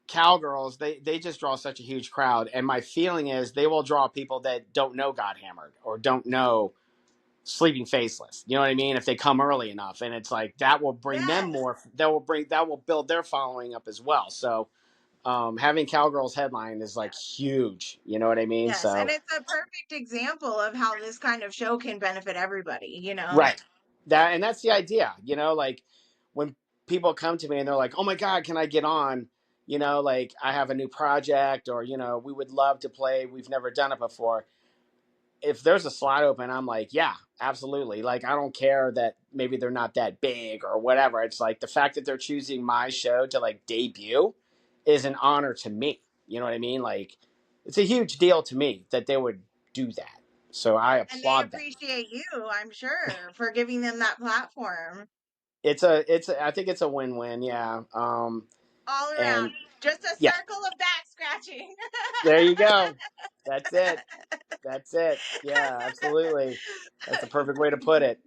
Speaker 2: Cowgirls they just draw such a huge crowd, and my feeling is they will draw people that don't know God Hammered or don't know Sleeping Faceless. You know what I mean? If they come early enough, and it's like that will bring them
Speaker 1: Yes.
Speaker 2: more. That will build their following up as well. So having Cowgirls headline is like
Speaker 1: Yes.
Speaker 2: huge. You know what I mean?
Speaker 1: Yes. And
Speaker 2: So
Speaker 1: it's a perfect example of how this kind of show can benefit everybody,
Speaker 2: right, that's the idea. Like when people come to me and they're like, "Oh my God, can I get on?" Like I have a new project, or we would love to play. We've never done it before. If there's a slot open, I'm like, yeah, absolutely. Like, I don't care that maybe they're not that big or whatever. It's like the fact that they're choosing my show to like debut is an honor to me. You know what I mean? Like, it's a huge deal to me that they would do that. So I
Speaker 1: And they
Speaker 2: applaud them.
Speaker 1: appreciate you, I'm sure, for giving them that platform.
Speaker 2: I think it's a win-win. Yeah.
Speaker 1: All around.
Speaker 2: And
Speaker 1: Just a
Speaker 2: yeah,
Speaker 1: circle of back scratching.
Speaker 2: there you go. That's it. That's it. Yeah, absolutely. That's the perfect way to put it.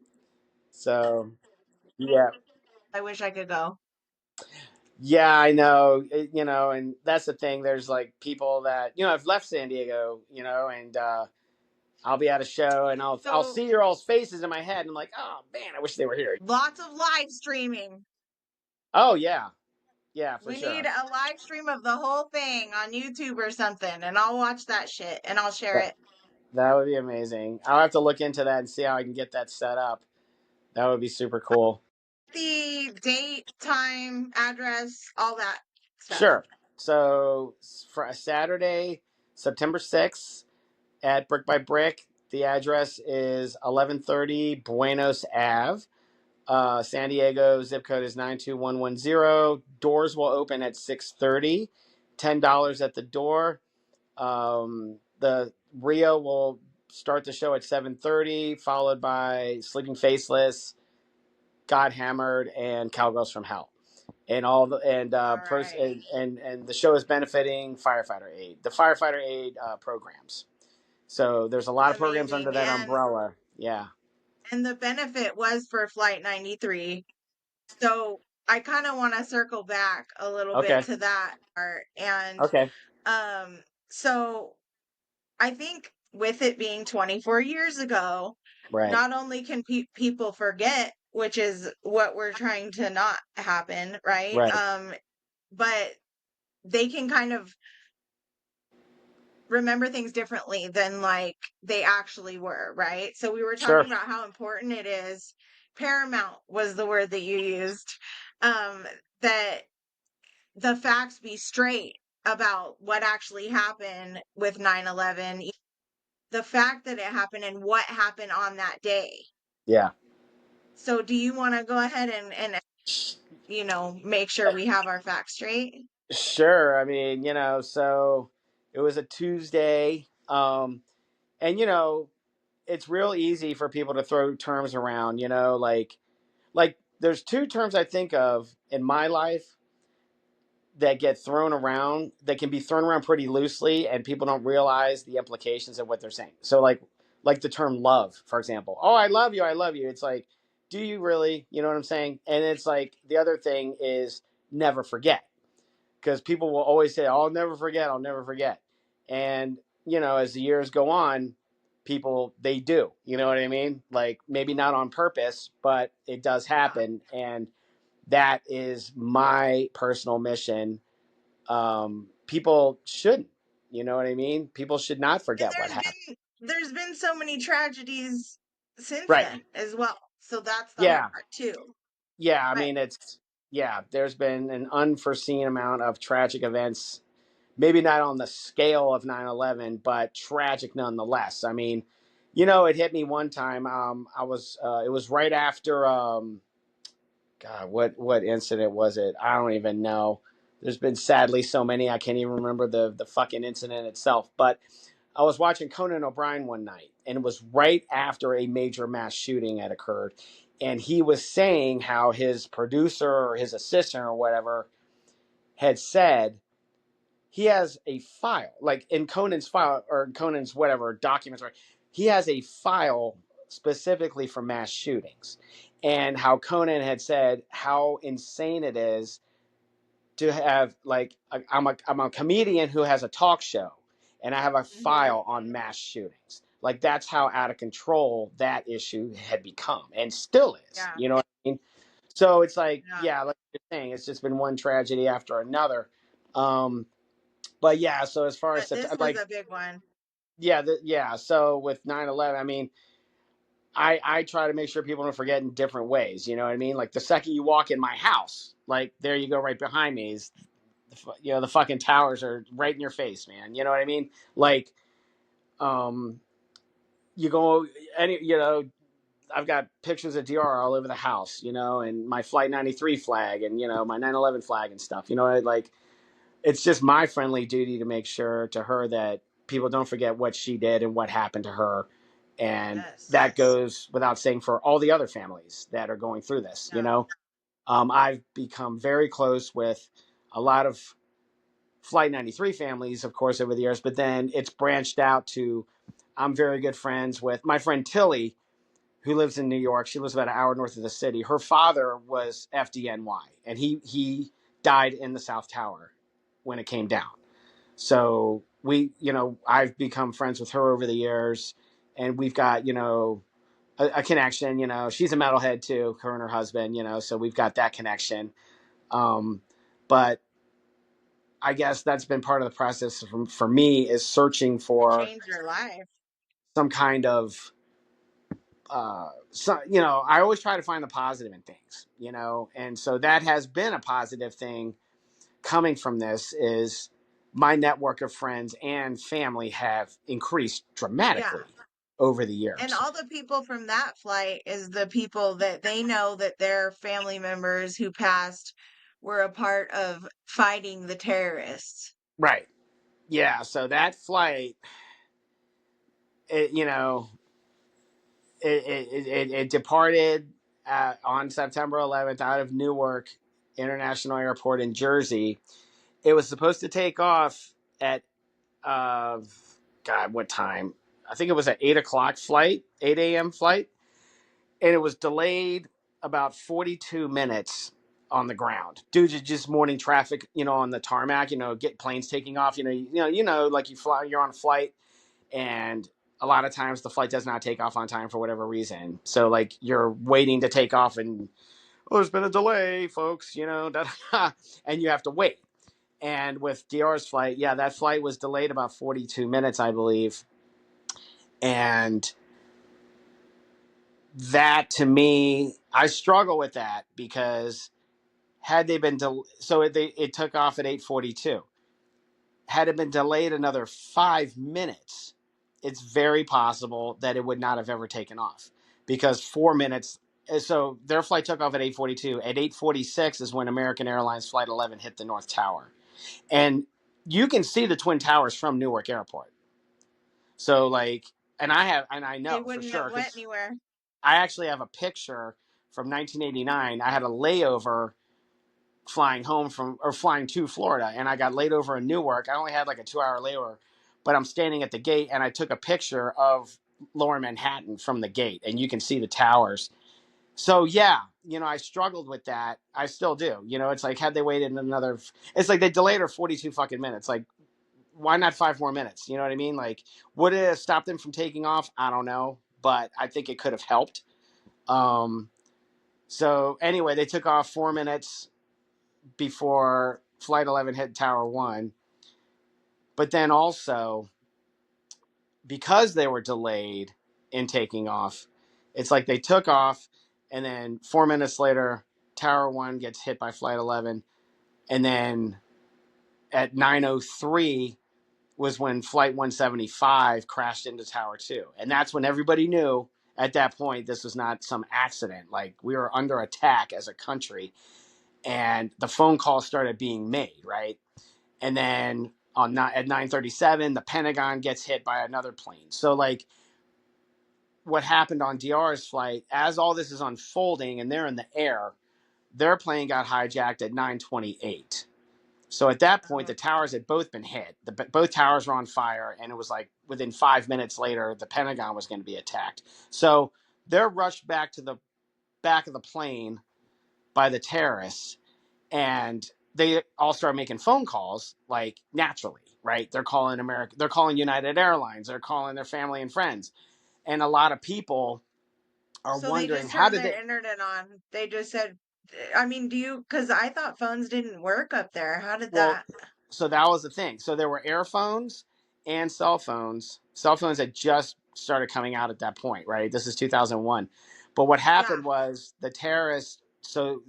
Speaker 2: So, yeah.
Speaker 1: I wish I could go.
Speaker 2: Yeah, I know. And that's the thing. There's like people that, I've left San Diego, and I'll be at a show and I'll
Speaker 1: So
Speaker 2: see your all's faces in my head and I'm like, "Oh, man, I wish they were here."
Speaker 1: lots of live streaming.
Speaker 2: Oh, yeah. Yeah, for
Speaker 1: We need
Speaker 2: sure.
Speaker 1: a live stream of the whole thing on YouTube or something, and I'll watch that shit and I'll share
Speaker 2: That,
Speaker 1: it.
Speaker 2: that would be amazing. I'll have to look into that and see how I can get that set up. That would be super cool.
Speaker 1: The date, time, address, all that stuff.
Speaker 2: Sure. So for a Saturday, September 6th at Brick by Brick, the address is 1130 Buenos Ave. San Diego zip code is 92110. Doors will open at 6:30. $10 at the door. The Rio will start the show at 7:30, followed by Sleeping Faceless, God Hammered, and Cowgirls from Hell. And all the
Speaker 1: All right.
Speaker 2: and the show is benefiting firefighter aid, the firefighter aid programs. So there's a lot of programs under
Speaker 1: Amazing.
Speaker 2: that umbrella. Yeah.
Speaker 1: And the benefit was for Flight 93. So I kind of want to circle back a little bit
Speaker 2: Okay.
Speaker 1: to that part. And
Speaker 2: Okay.
Speaker 1: so I think with it being 24 years ago,
Speaker 2: Right.
Speaker 1: not only can people forget, which is what we're trying to not happen, right?
Speaker 2: Right.
Speaker 1: But they can kind of remember things differently than like they actually were, right? So we were
Speaker 2: Sure.
Speaker 1: talking about how important it is. Paramount was the word that you used. Um, that the facts be straight about what actually happened with 9/11, the fact that it happened and what happened on that day.
Speaker 2: Yeah.
Speaker 1: So do you want to go ahead and make sure we have our facts straight?
Speaker 2: Sure. I mean, so it was a Tuesday. And it's real easy for people to throw terms around, like there's two terms I think of in my life that get thrown around that can be thrown around pretty loosely and people don't realize the implications of what they're saying. So like the term love, for example. Oh, I love you, I love you. It's like, do you really? You know what I'm saying? And it's like the other thing is never forget, because people will always say, "Oh, I'll never forget, I'll never forget." And as the years go on, people they do. You know what I mean? Like maybe not on purpose, but it does
Speaker 1: Yeah.
Speaker 2: happen, and that is my personal mission. People shouldn't. You know what I mean? People should not
Speaker 1: And
Speaker 2: forget what happened.
Speaker 1: there's been so many tragedies since
Speaker 2: Right.
Speaker 1: then as well. So that's the hard
Speaker 2: Yeah.
Speaker 1: part too.
Speaker 2: Yeah. I
Speaker 1: But
Speaker 2: mean, there's been an unforeseen amount of tragic events, maybe not on the scale of 9/11, but tragic nonetheless. I mean, it hit me one time. It was right after, God, what incident was it? I don't even know. There's been sadly so many, I can't even remember the fucking incident itself. But I was watching Conan O'Brien one night, and it was right after a major mass shooting had occurred. And he was saying how his producer or his assistant or whatever had said he has a file, like in Conan's file or Conan's whatever documents, right? He has a file specifically for mass shootings, and how Conan had said how insane it is to have like I'm a comedian who has a talk show, and I have a
Speaker 1: mhm,
Speaker 2: file on mass shootings. Like that's how out of control that issue had become, and still is.
Speaker 1: yeah,
Speaker 2: You know what I mean? So it's like,
Speaker 1: yeah.
Speaker 2: yeah, like you're saying, it's just been one tragedy after another. Um, but yeah, so as far as
Speaker 1: But this was
Speaker 2: like,
Speaker 1: a big one.
Speaker 2: yeah, yeah. So with 9/11, I mean, I try to make sure people don't forget in different ways. You know what I mean? Like the second you walk in my house, like there you go, right behind me is, the fucking towers are right in your face, man. You know what I mean? Like, um, you go any, I've got pictures of DR all over the house, and my Flight 93 flag and my 9/11 flag and stuff. Like it's just my friendly duty to make sure to her that people don't forget what she did and what happened to her. And
Speaker 1: Yes.
Speaker 2: that goes without saying for all the other families that are going through this,
Speaker 1: Yeah.
Speaker 2: I've become very close with a lot of Flight 93 families, of course, over the years, but then it's branched out to, I'm very good friends with my friend Tilly, who lives in New York. She lives about an hour north of the city. Her father was FDNY, and he died in the South Tower when it came down. So I've become friends with her over the years, and we've got, a connection. She's a metalhead too, her and her husband, so we've got that connection. But I guess that's been part of the process for me, is searching
Speaker 1: It
Speaker 2: for
Speaker 1: changed your life.
Speaker 2: some kind of, I always try to find the positive in things, and so that has been a positive thing coming from this, is my network of friends and family have increased
Speaker 1: Yeah.
Speaker 2: dramatically over the
Speaker 1: And
Speaker 2: years.
Speaker 1: all the people from that flight is the people that they know that their family members who passed were a part of fighting the terrorists.
Speaker 2: Right. Yeah. So that flight, it, it departed on September 11th out of Newark International Airport in Jersey. It was supposed to take off at, God, what time? I think it was at 8 o'clock flight, 8 a.m. flight. And it was delayed about 42 minutes on the ground due to just morning traffic, on the tarmac, get planes taking off, like you're on a flight, and a lot of times the flight does not take off on time for whatever reason. So like you're waiting to take off and, oh, there's been a delay, folks, and you have to wait. And with DR's flight, yeah, that flight was delayed about 42 minutes, I believe. And that, to me, I struggle with that, because had they been it took off at 8:42. Had it been delayed another 5 minutes, it's very possible that it would not have ever taken off, because 4 minutes. So their flight took off at 8:42. At 8:46 is when American Airlines Flight 11 hit the North Tower, and you can see the Twin Towers from Newark Airport. So like, and I
Speaker 1: They
Speaker 2: know for
Speaker 1: wouldn't
Speaker 2: sure,
Speaker 1: have went
Speaker 2: because
Speaker 1: anywhere.
Speaker 2: I actually have a picture from 1989. I had a layover flying home from, or flying to Florida, and I got laid over in Newark. I only had like a 2 hour layover, but I'm standing at the gate and I took a picture of Lower Manhattan from the gate, and you can see the towers. So yeah, I struggled with that. I still do. It's like, had they waited another, it's like they delayed her 42 fucking minutes. Like, why not 5 more minutes? You know what I mean? Like, would it have stopped them from taking off? I don't know, but I think it could have helped. Um, so anyway, they took off 4 minutes before Flight 11 hit Tower 1. But then also, because they were delayed in taking off, it's like they took off, and then 4 minutes later, Tower 1 gets hit by Flight 11. And then at 9:03 was when Flight 175 crashed into Tower 2. And that's when everybody knew at that point this was not some accident. Like, we were under attack as a country. And the phone calls started being made, right? And then at 9:37, the Pentagon gets hit by another plane. So like, what happened on DR's flight, as all this is unfolding and they're in the air, their plane got hijacked at 9:28. So at that point,
Speaker 1: Oh.
Speaker 2: the towers had both been hit. Both towers were on fire, and it was like within 5 minutes later, the Pentagon was going to be attacked. So they're rushed back to the back of the plane by the terrorists, and they all start making phone calls, like, naturally, right? They're calling America, they're calling United Airlines, they're calling their family and friends, and a lot of people are
Speaker 1: So they
Speaker 2: wondering,
Speaker 1: just
Speaker 2: how
Speaker 1: turned
Speaker 2: did they?
Speaker 1: their internet on. They just said, I mean, because I thought phones didn't work up there. How did
Speaker 2: Well,
Speaker 1: that?
Speaker 2: so that was the thing. So there were air phones and cell phones. Cell phones had just started coming out at that point, right? This is 2001. But what
Speaker 1: Yeah.
Speaker 2: happened was the terrorists, so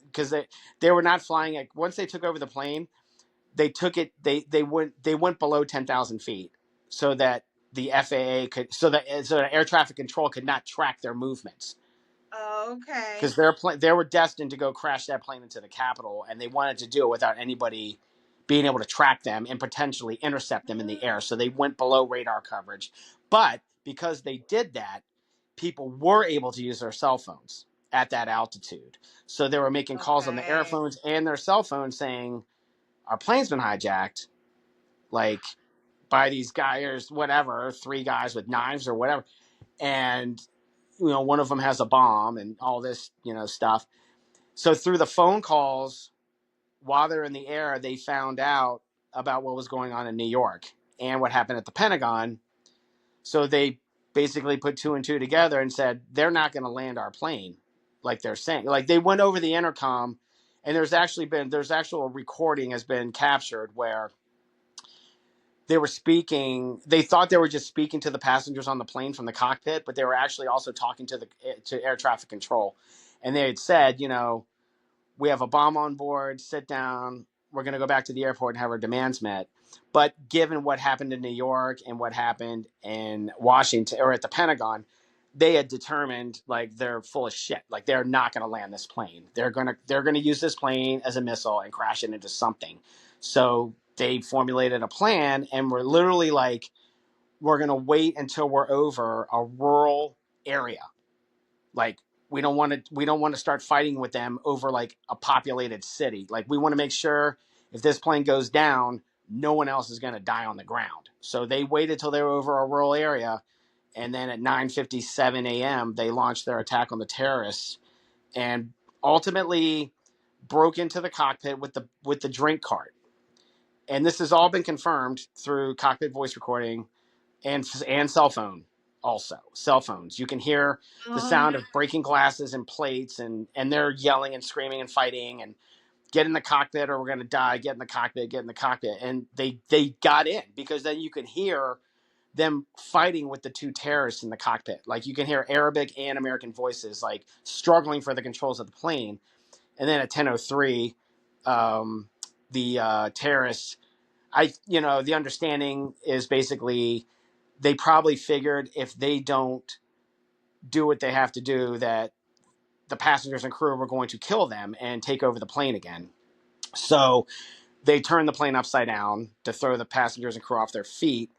Speaker 2: because they were not flying, like, once they took over the plane, they took it, they went below 10,000 feet, so that the FAA could, so that air traffic control could not track their movements,
Speaker 1: Okay.
Speaker 2: because they were destined to go crash that plane into the Capitol, and they wanted to do it without anybody being able to track them and potentially intercept them in the air. So they went below radar coverage. But because they did that, people were able to use their cell phones at that altitude. So they were making calls on the
Speaker 1: Okay.
Speaker 2: airphones and their cell phones saying, our plane's been hijacked, like by these guys, whatever, 3 guys with knives or whatever. And, one of them has a bomb and all this, stuff. So through the phone calls, while they're in the air, they found out about what was going on in New York and what happened at the Pentagon. So they basically put 2 and 2 together and said, they're not going to land our plane, like they're saying. Like they went over the intercom, and there's actual recording has been captured where they were speaking. They thought they were just speaking to the passengers on the plane from the cockpit, but they were actually also talking to air traffic control. And they had said, we have a bomb on board, sit down, we're going to go back to the airport and have our demands met. But given what happened in New York and what happened in Washington or at the Pentagon, they had determined like they're full of shit. Like they're not going to land this plane. They're going to use this plane as a missile and crash it into something. So they formulated a plan, and we're literally like, we're going to wait until we're over a rural area. Like we don't want to start fighting with them over like a populated city. Like we want to make sure if this plane goes down, no one else is going to die on the ground. So they waited till they were over a rural area, and then at 9:57 a.m. they launched their attack on the terrorists and ultimately broke into the cockpit with the drink cart. And this has all been confirmed through cockpit voice recording and cell phones. You can hear the
Speaker 1: Oh,
Speaker 2: sound of breaking glasses and plates, and they're yelling and screaming and fighting and get in the cockpit or we're going to die, get in the cockpit. And they got in because then you could hear them fighting with the 2 terrorists in the cockpit. Like you can hear Arabic and American voices like struggling for the controls of the plane. And then at 10:03, the terrorists, the understanding is basically they probably figured if they don't do what they have to do, that the passengers and crew were going to kill them and take over the plane again. So they turned the plane upside down to throw the passengers and crew off their feet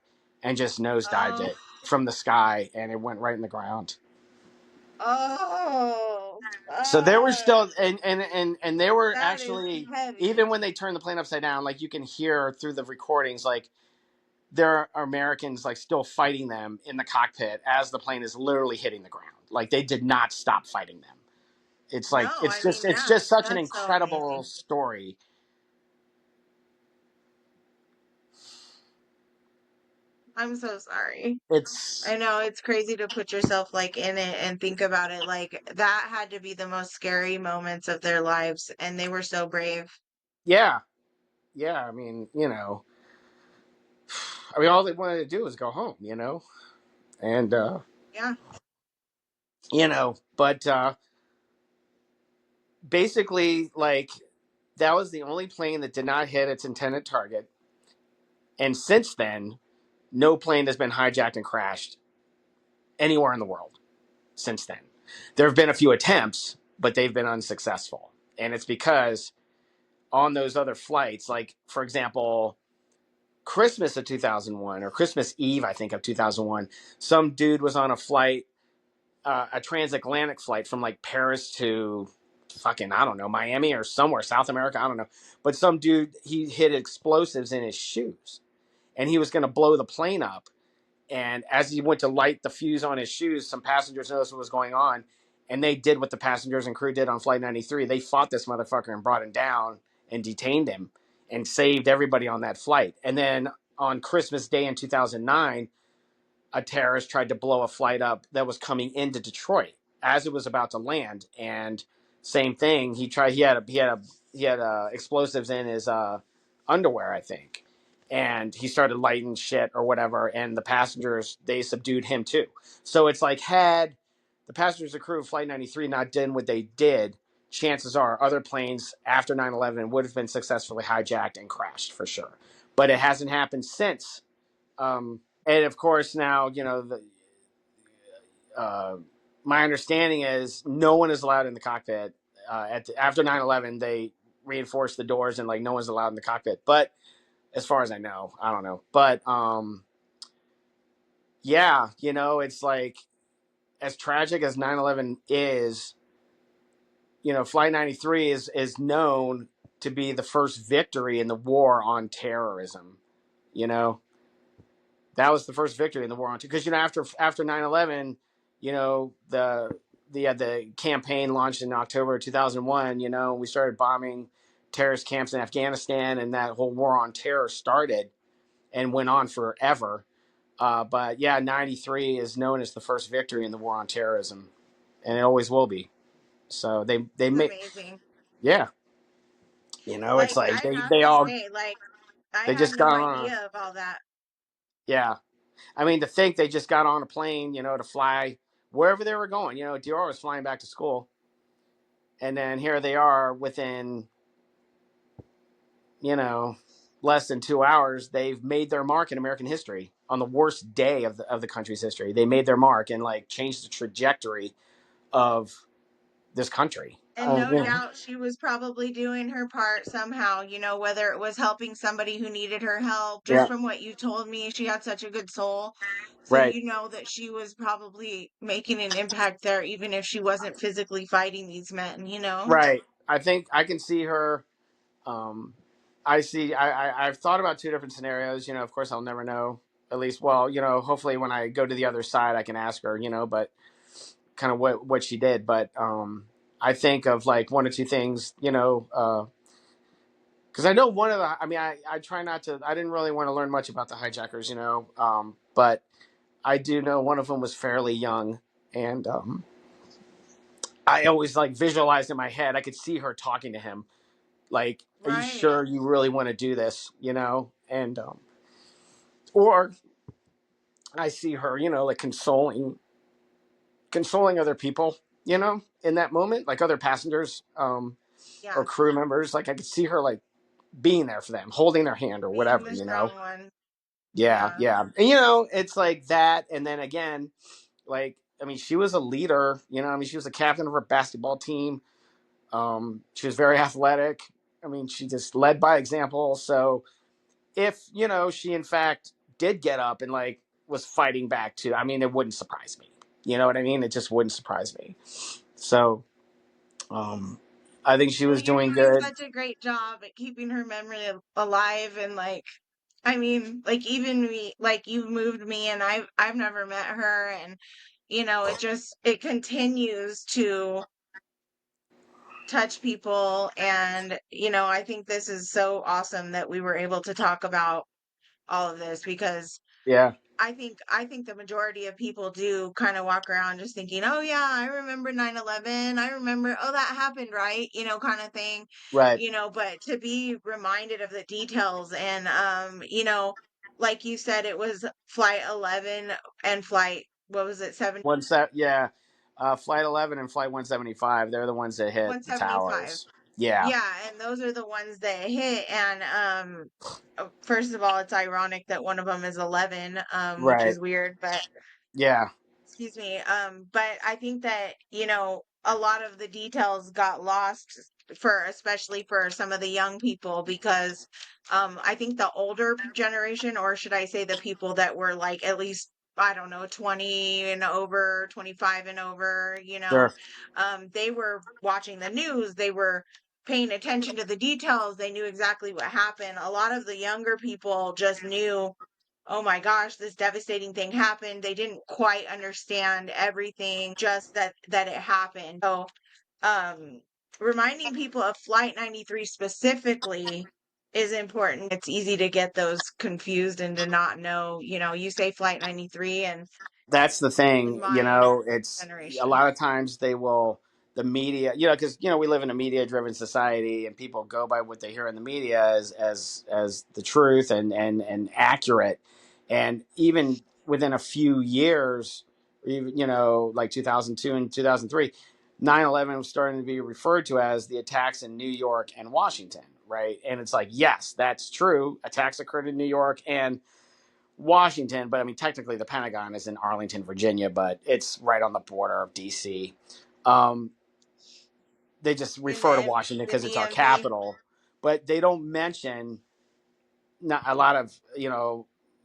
Speaker 2: and just nosedived
Speaker 1: oh,
Speaker 2: it from the sky, and it went right in the ground.
Speaker 1: oh,
Speaker 2: So there were
Speaker 1: fuck.
Speaker 2: still and there were
Speaker 1: That is
Speaker 2: actually, even
Speaker 1: heavy.
Speaker 2: when they turned the plane upside down, like you can hear through the recordings, like there are Americans like still fighting them in the cockpit as the plane is literally hitting the ground. Like they did not stop fighting them. It's like
Speaker 1: No, I
Speaker 2: it's just
Speaker 1: mean,
Speaker 2: it's
Speaker 1: yeah,
Speaker 2: just such an
Speaker 1: that's so
Speaker 2: incredible
Speaker 1: amazing.
Speaker 2: story.
Speaker 1: I'm so sorry.
Speaker 2: It's
Speaker 1: I know it's crazy to put yourself like in it and think about it. Like that had to be the most scary moments of their lives, and they were so brave.
Speaker 2: yeah, yeah. All they wanted to do was go home, and
Speaker 1: Yeah.
Speaker 2: but basically, like that was the only plane that did not hit its intended target, and since then, no plane has been hijacked and crashed anywhere in the world since then. There have been a few attempts, but they've been unsuccessful. And it's because on those other flights, like, for example, Christmas of 2001 or Christmas Eve, I think, of 2001, some dude was on a flight, a transatlantic flight from like Paris to fucking, I don't know, Miami or somewhere, South America, I don't know. But some dude, he hid explosives in his shoes and he was going to blow the plane up. And as he went to light the fuse on his shoes, some passengers noticed what was going on. And they did what the passengers and crew did on Flight 93. They fought this motherfucker and brought him down and detained him and saved everybody on that flight. And then on Christmas Day in 2009, a terrorist tried to blow a flight up that was coming into Detroit as it was about to land. And same thing, he had explosives in his underwear, I think, and he started lighting shit or whatever. And the passengers, they subdued him too. So it's like, had the passengers and crew of Flight 93 not done what they did, chances are other planes after 9/11 would have been successfully hijacked and crashed for sure. But it hasn't happened since. And of course, now uh, my understanding is no one is allowed in the cockpit. After 9/11, they reinforce the doors and like no one's allowed in the cockpit. But as far as I know, I don't know. But yeah, it's like as tragic as 9/11 is, Flight 93 is known to be the first victory in the war on terrorism. You know, that was the first victory in the war on terrorism because after 9/11, the campaign launched in October 2001. We started bombing terrorist camps in Afghanistan, and that whole war on terror started and went on forever. But yeah, 93 is known as the first victory in the war on terrorism, and it always will be. So they
Speaker 1: It's
Speaker 2: make,
Speaker 1: amazing.
Speaker 2: yeah, it's
Speaker 1: Like,
Speaker 2: like
Speaker 1: I
Speaker 2: they
Speaker 1: have
Speaker 2: they
Speaker 1: to
Speaker 2: all
Speaker 1: say, like, I
Speaker 2: they
Speaker 1: had
Speaker 2: just
Speaker 1: no
Speaker 2: got on.
Speaker 1: idea of all that.
Speaker 2: Yeah, I mean to think they just got on a plane, to fly wherever they were going. Dior was flying back to school, and then here they are within you know less than 2 hours. They've made their mark in American history on the worst day of the country's history. They made their mark and like changed the trajectory of this country.
Speaker 1: And no
Speaker 2: Yeah.
Speaker 1: doubt she was probably doing her part somehow, whether it was helping somebody who needed her help. Just
Speaker 2: Yeah.
Speaker 1: from what you told me, she had such a good soul. So
Speaker 2: Right.
Speaker 1: you know that she was probably making an impact there, even if she wasn't physically fighting these men.
Speaker 2: Right. I think I can see her. Um, I see. I've thought about two different scenarios. Of course, I'll never know. At least, well, hopefully, when I go to the other side, I can ask her. But kind of what she did. But I think of like one or two things. Because I know one of the. I mean, I try not to. I didn't really want to learn much about the hijackers. But I do know one of them was fairly young, and I always like visualized in my head. I could see her talking to him like, are you
Speaker 1: Right.
Speaker 2: sure you really want to do this, and or I see her, like consoling other people, in that moment, like other passengers, or
Speaker 1: Yeah.
Speaker 2: crew members. Like I could see her like being there for them, holding their hand or
Speaker 1: Being
Speaker 2: whatever.
Speaker 1: the strong one.
Speaker 2: Yeah,
Speaker 1: Yeah.
Speaker 2: yeah. And it's like that. And then again, like, I mean, she was a leader, I mean, she was the captain of her basketball team. She was very athletic. I mean, she just led by example. So if she in fact did get up and like was fighting back too, I mean, it wouldn't surprise me. You know what I mean? It just wouldn't surprise me. So I think she
Speaker 1: Well,
Speaker 2: was
Speaker 1: you're
Speaker 2: doing
Speaker 1: doing
Speaker 2: good.
Speaker 1: such a great job at keeping her memory alive and like I mean, like even me, like you've moved me and I've never met her and it continues to touch people and I think this is so awesome that we were able to talk about all of this because
Speaker 2: Yeah,
Speaker 1: I think the majority of people do kind of walk around just thinking, "Oh yeah, I remember 9/11. I remember, oh that happened, right?" kind of thing.
Speaker 2: right.
Speaker 1: But to be reminded of the details and like you said it was flight 11 and flight what was it? 7
Speaker 2: One set. Yeah, Flight 11 and Flight 175. They're the ones that hit the
Speaker 1: 175.
Speaker 2: towers. Yeah,
Speaker 1: Yeah, and those are the ones that hit and first of all, it's ironic that one of them is 11 which
Speaker 2: right.
Speaker 1: is weird, but
Speaker 2: Yeah,
Speaker 1: excuse me. But I think that, a lot of the details got lost for especially for some of the young people because I think the older generation, or should I say the people that were like at least I don't know, 20 and over, 25 and over,
Speaker 2: sure.
Speaker 1: they were watching the news, they were paying attention to the details, they knew exactly what happened. A lot of the younger people just knew, oh my gosh, this devastating thing happened. They didn't quite understand everything, just that it happened. So, um, reminding people of Flight 93 specifically is important. It's easy to get those confused and to not know. You say Flight 93, and
Speaker 2: That's the
Speaker 1: in
Speaker 2: thing,
Speaker 1: my
Speaker 2: it's a
Speaker 1: generation,
Speaker 2: lot of times they will, the media, because, we live in a media driven society and people go by what they hear in the media as the truth and accurate. And even within a few years, even, like 2002 and 2003, 9/11 was starting to be referred to as the attacks in New York and Washington. Right. And it's like, yes, that's true. Attacks occurred in New York and Washington, but I mean, technically the Pentagon is in Arlington, Virginia, but it's right on the border of DC. Um, they just
Speaker 1: in the
Speaker 2: refer to Washington
Speaker 1: the
Speaker 2: because it's our
Speaker 1: DMV.
Speaker 2: capital, but they don't mention. Not a lot of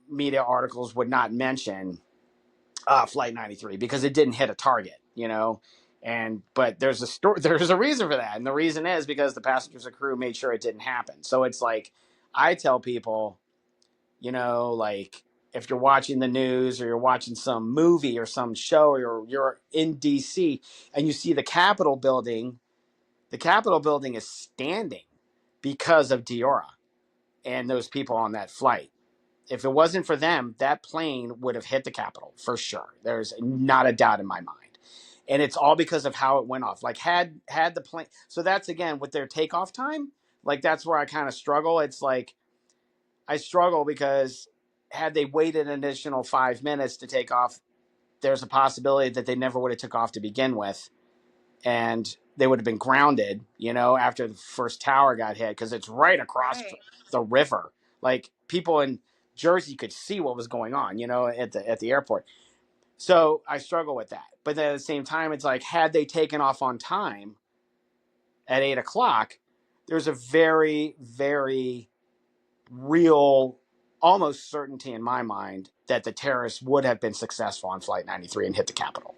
Speaker 2: media articles would not mention Flight 93 because it didn't hit a target. And but there's a story. There's a reason for that, and the reason is because the passengers and crew made sure it didn't happen. So it's like I tell people, like if you're watching the news or you're watching some movie or some show or you're in DC and you see the Capitol building is standing because of Diora and those people on that flight. If it wasn't for them, that plane would have hit the Capitol for sure. There's not a doubt in my mind. And it's all because of how it went off. Like had the plane. So that's again with their takeoff time. Like that's where I kind of struggle. It's like I struggle because had they waited an additional 5 minutes to take off, there's a possibility that they never would have took off to begin with, and they would have been grounded. After the first tower got hit because it's right across
Speaker 1: Right.
Speaker 2: the river. Like people in Jersey could see what was going on. At the airport. So I struggle with that. But then at the same time, it's like had they taken off on time at 8 o'clock, there's a very, very real, almost certainty in my mind that the terrorists would have been successful on Flight 93 and hit the Capitol.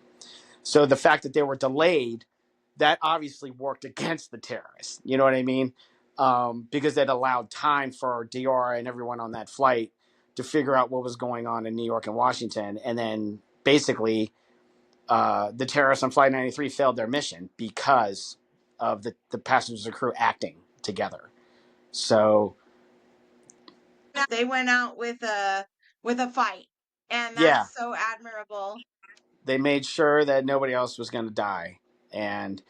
Speaker 2: So the fact that they were delayed, that obviously worked against the terrorists. You know what I mean? Because it allowed time for Diora and everyone on that flight to figure out what was going on in New York and Washington. And then basically the terrorists on Flight 93 failed their mission because of the passengers and crew acting together. So
Speaker 1: They went out with a fight, and
Speaker 2: yeah,
Speaker 1: that's so admirable.
Speaker 2: they made sure that nobody else was going to die. And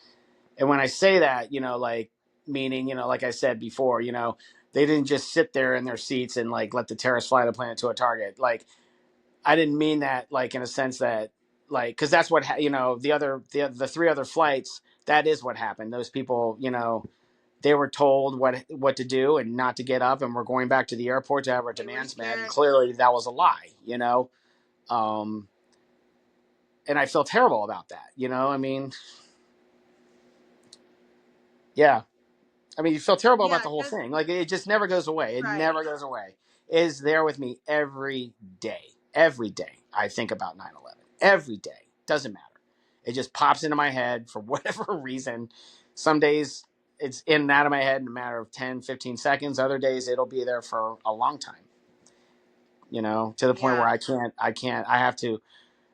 Speaker 2: when I say that, like meaning, like I said before, they didn't just sit there in their seats and like let the terrorists fly the plane to a target. Like I didn't mean that like in a sense that like because that's what the three other flights, that is what happened. Those people, they were told what to do and not to get up, and we're going back to the airport to have our
Speaker 1: They were
Speaker 2: demands met, and
Speaker 1: scared.
Speaker 2: clearly that was a lie. Um, and I feel terrible about that. I mean, yeah. I mean, you feel terrible about
Speaker 1: Yeah,
Speaker 2: the whole
Speaker 1: just
Speaker 2: thing. Like it just never goes away. It
Speaker 1: right.
Speaker 2: never goes away. It is there with me every day. Every day I think about 9/11. Every day. Doesn't matter. It just pops into my head for whatever reason. Some days it's in and out of my head in a matter of 10, 15 seconds. Other days it'll be there for a long time. To the point where
Speaker 1: Yeah.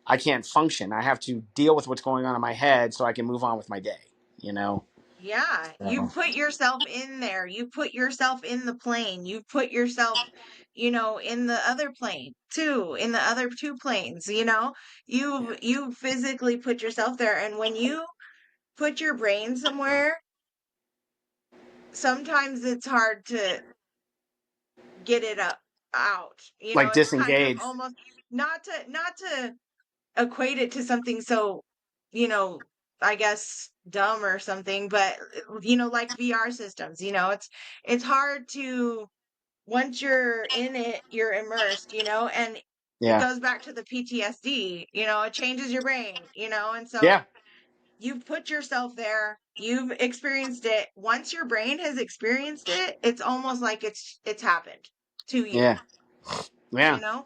Speaker 2: I can't function. I have to deal with what's going on in my head so I can move on with my day, you know?
Speaker 1: Yeah, you
Speaker 2: So,
Speaker 1: put yourself in there. You put yourself in the plane. You put yourself, in the other plane too, in the other two planes,
Speaker 2: yeah.
Speaker 1: You physically put yourself there. And when you put your brain somewhere, sometimes it's hard to get it up out.
Speaker 2: Like
Speaker 1: It's kind of
Speaker 2: disengaged.
Speaker 1: almost not to equate it to something so, you know, I guess dumb or something, but like VR systems, it's hard to once you're in it, you're immersed, and it
Speaker 2: Yeah.
Speaker 1: goes back to the PTSD, it changes your brain, and so
Speaker 2: Yeah.
Speaker 1: you've put yourself there, you've experienced it. Once your brain has experienced it, it's almost like it's happened to you,
Speaker 2: Yeah. Yeah.
Speaker 1: you know?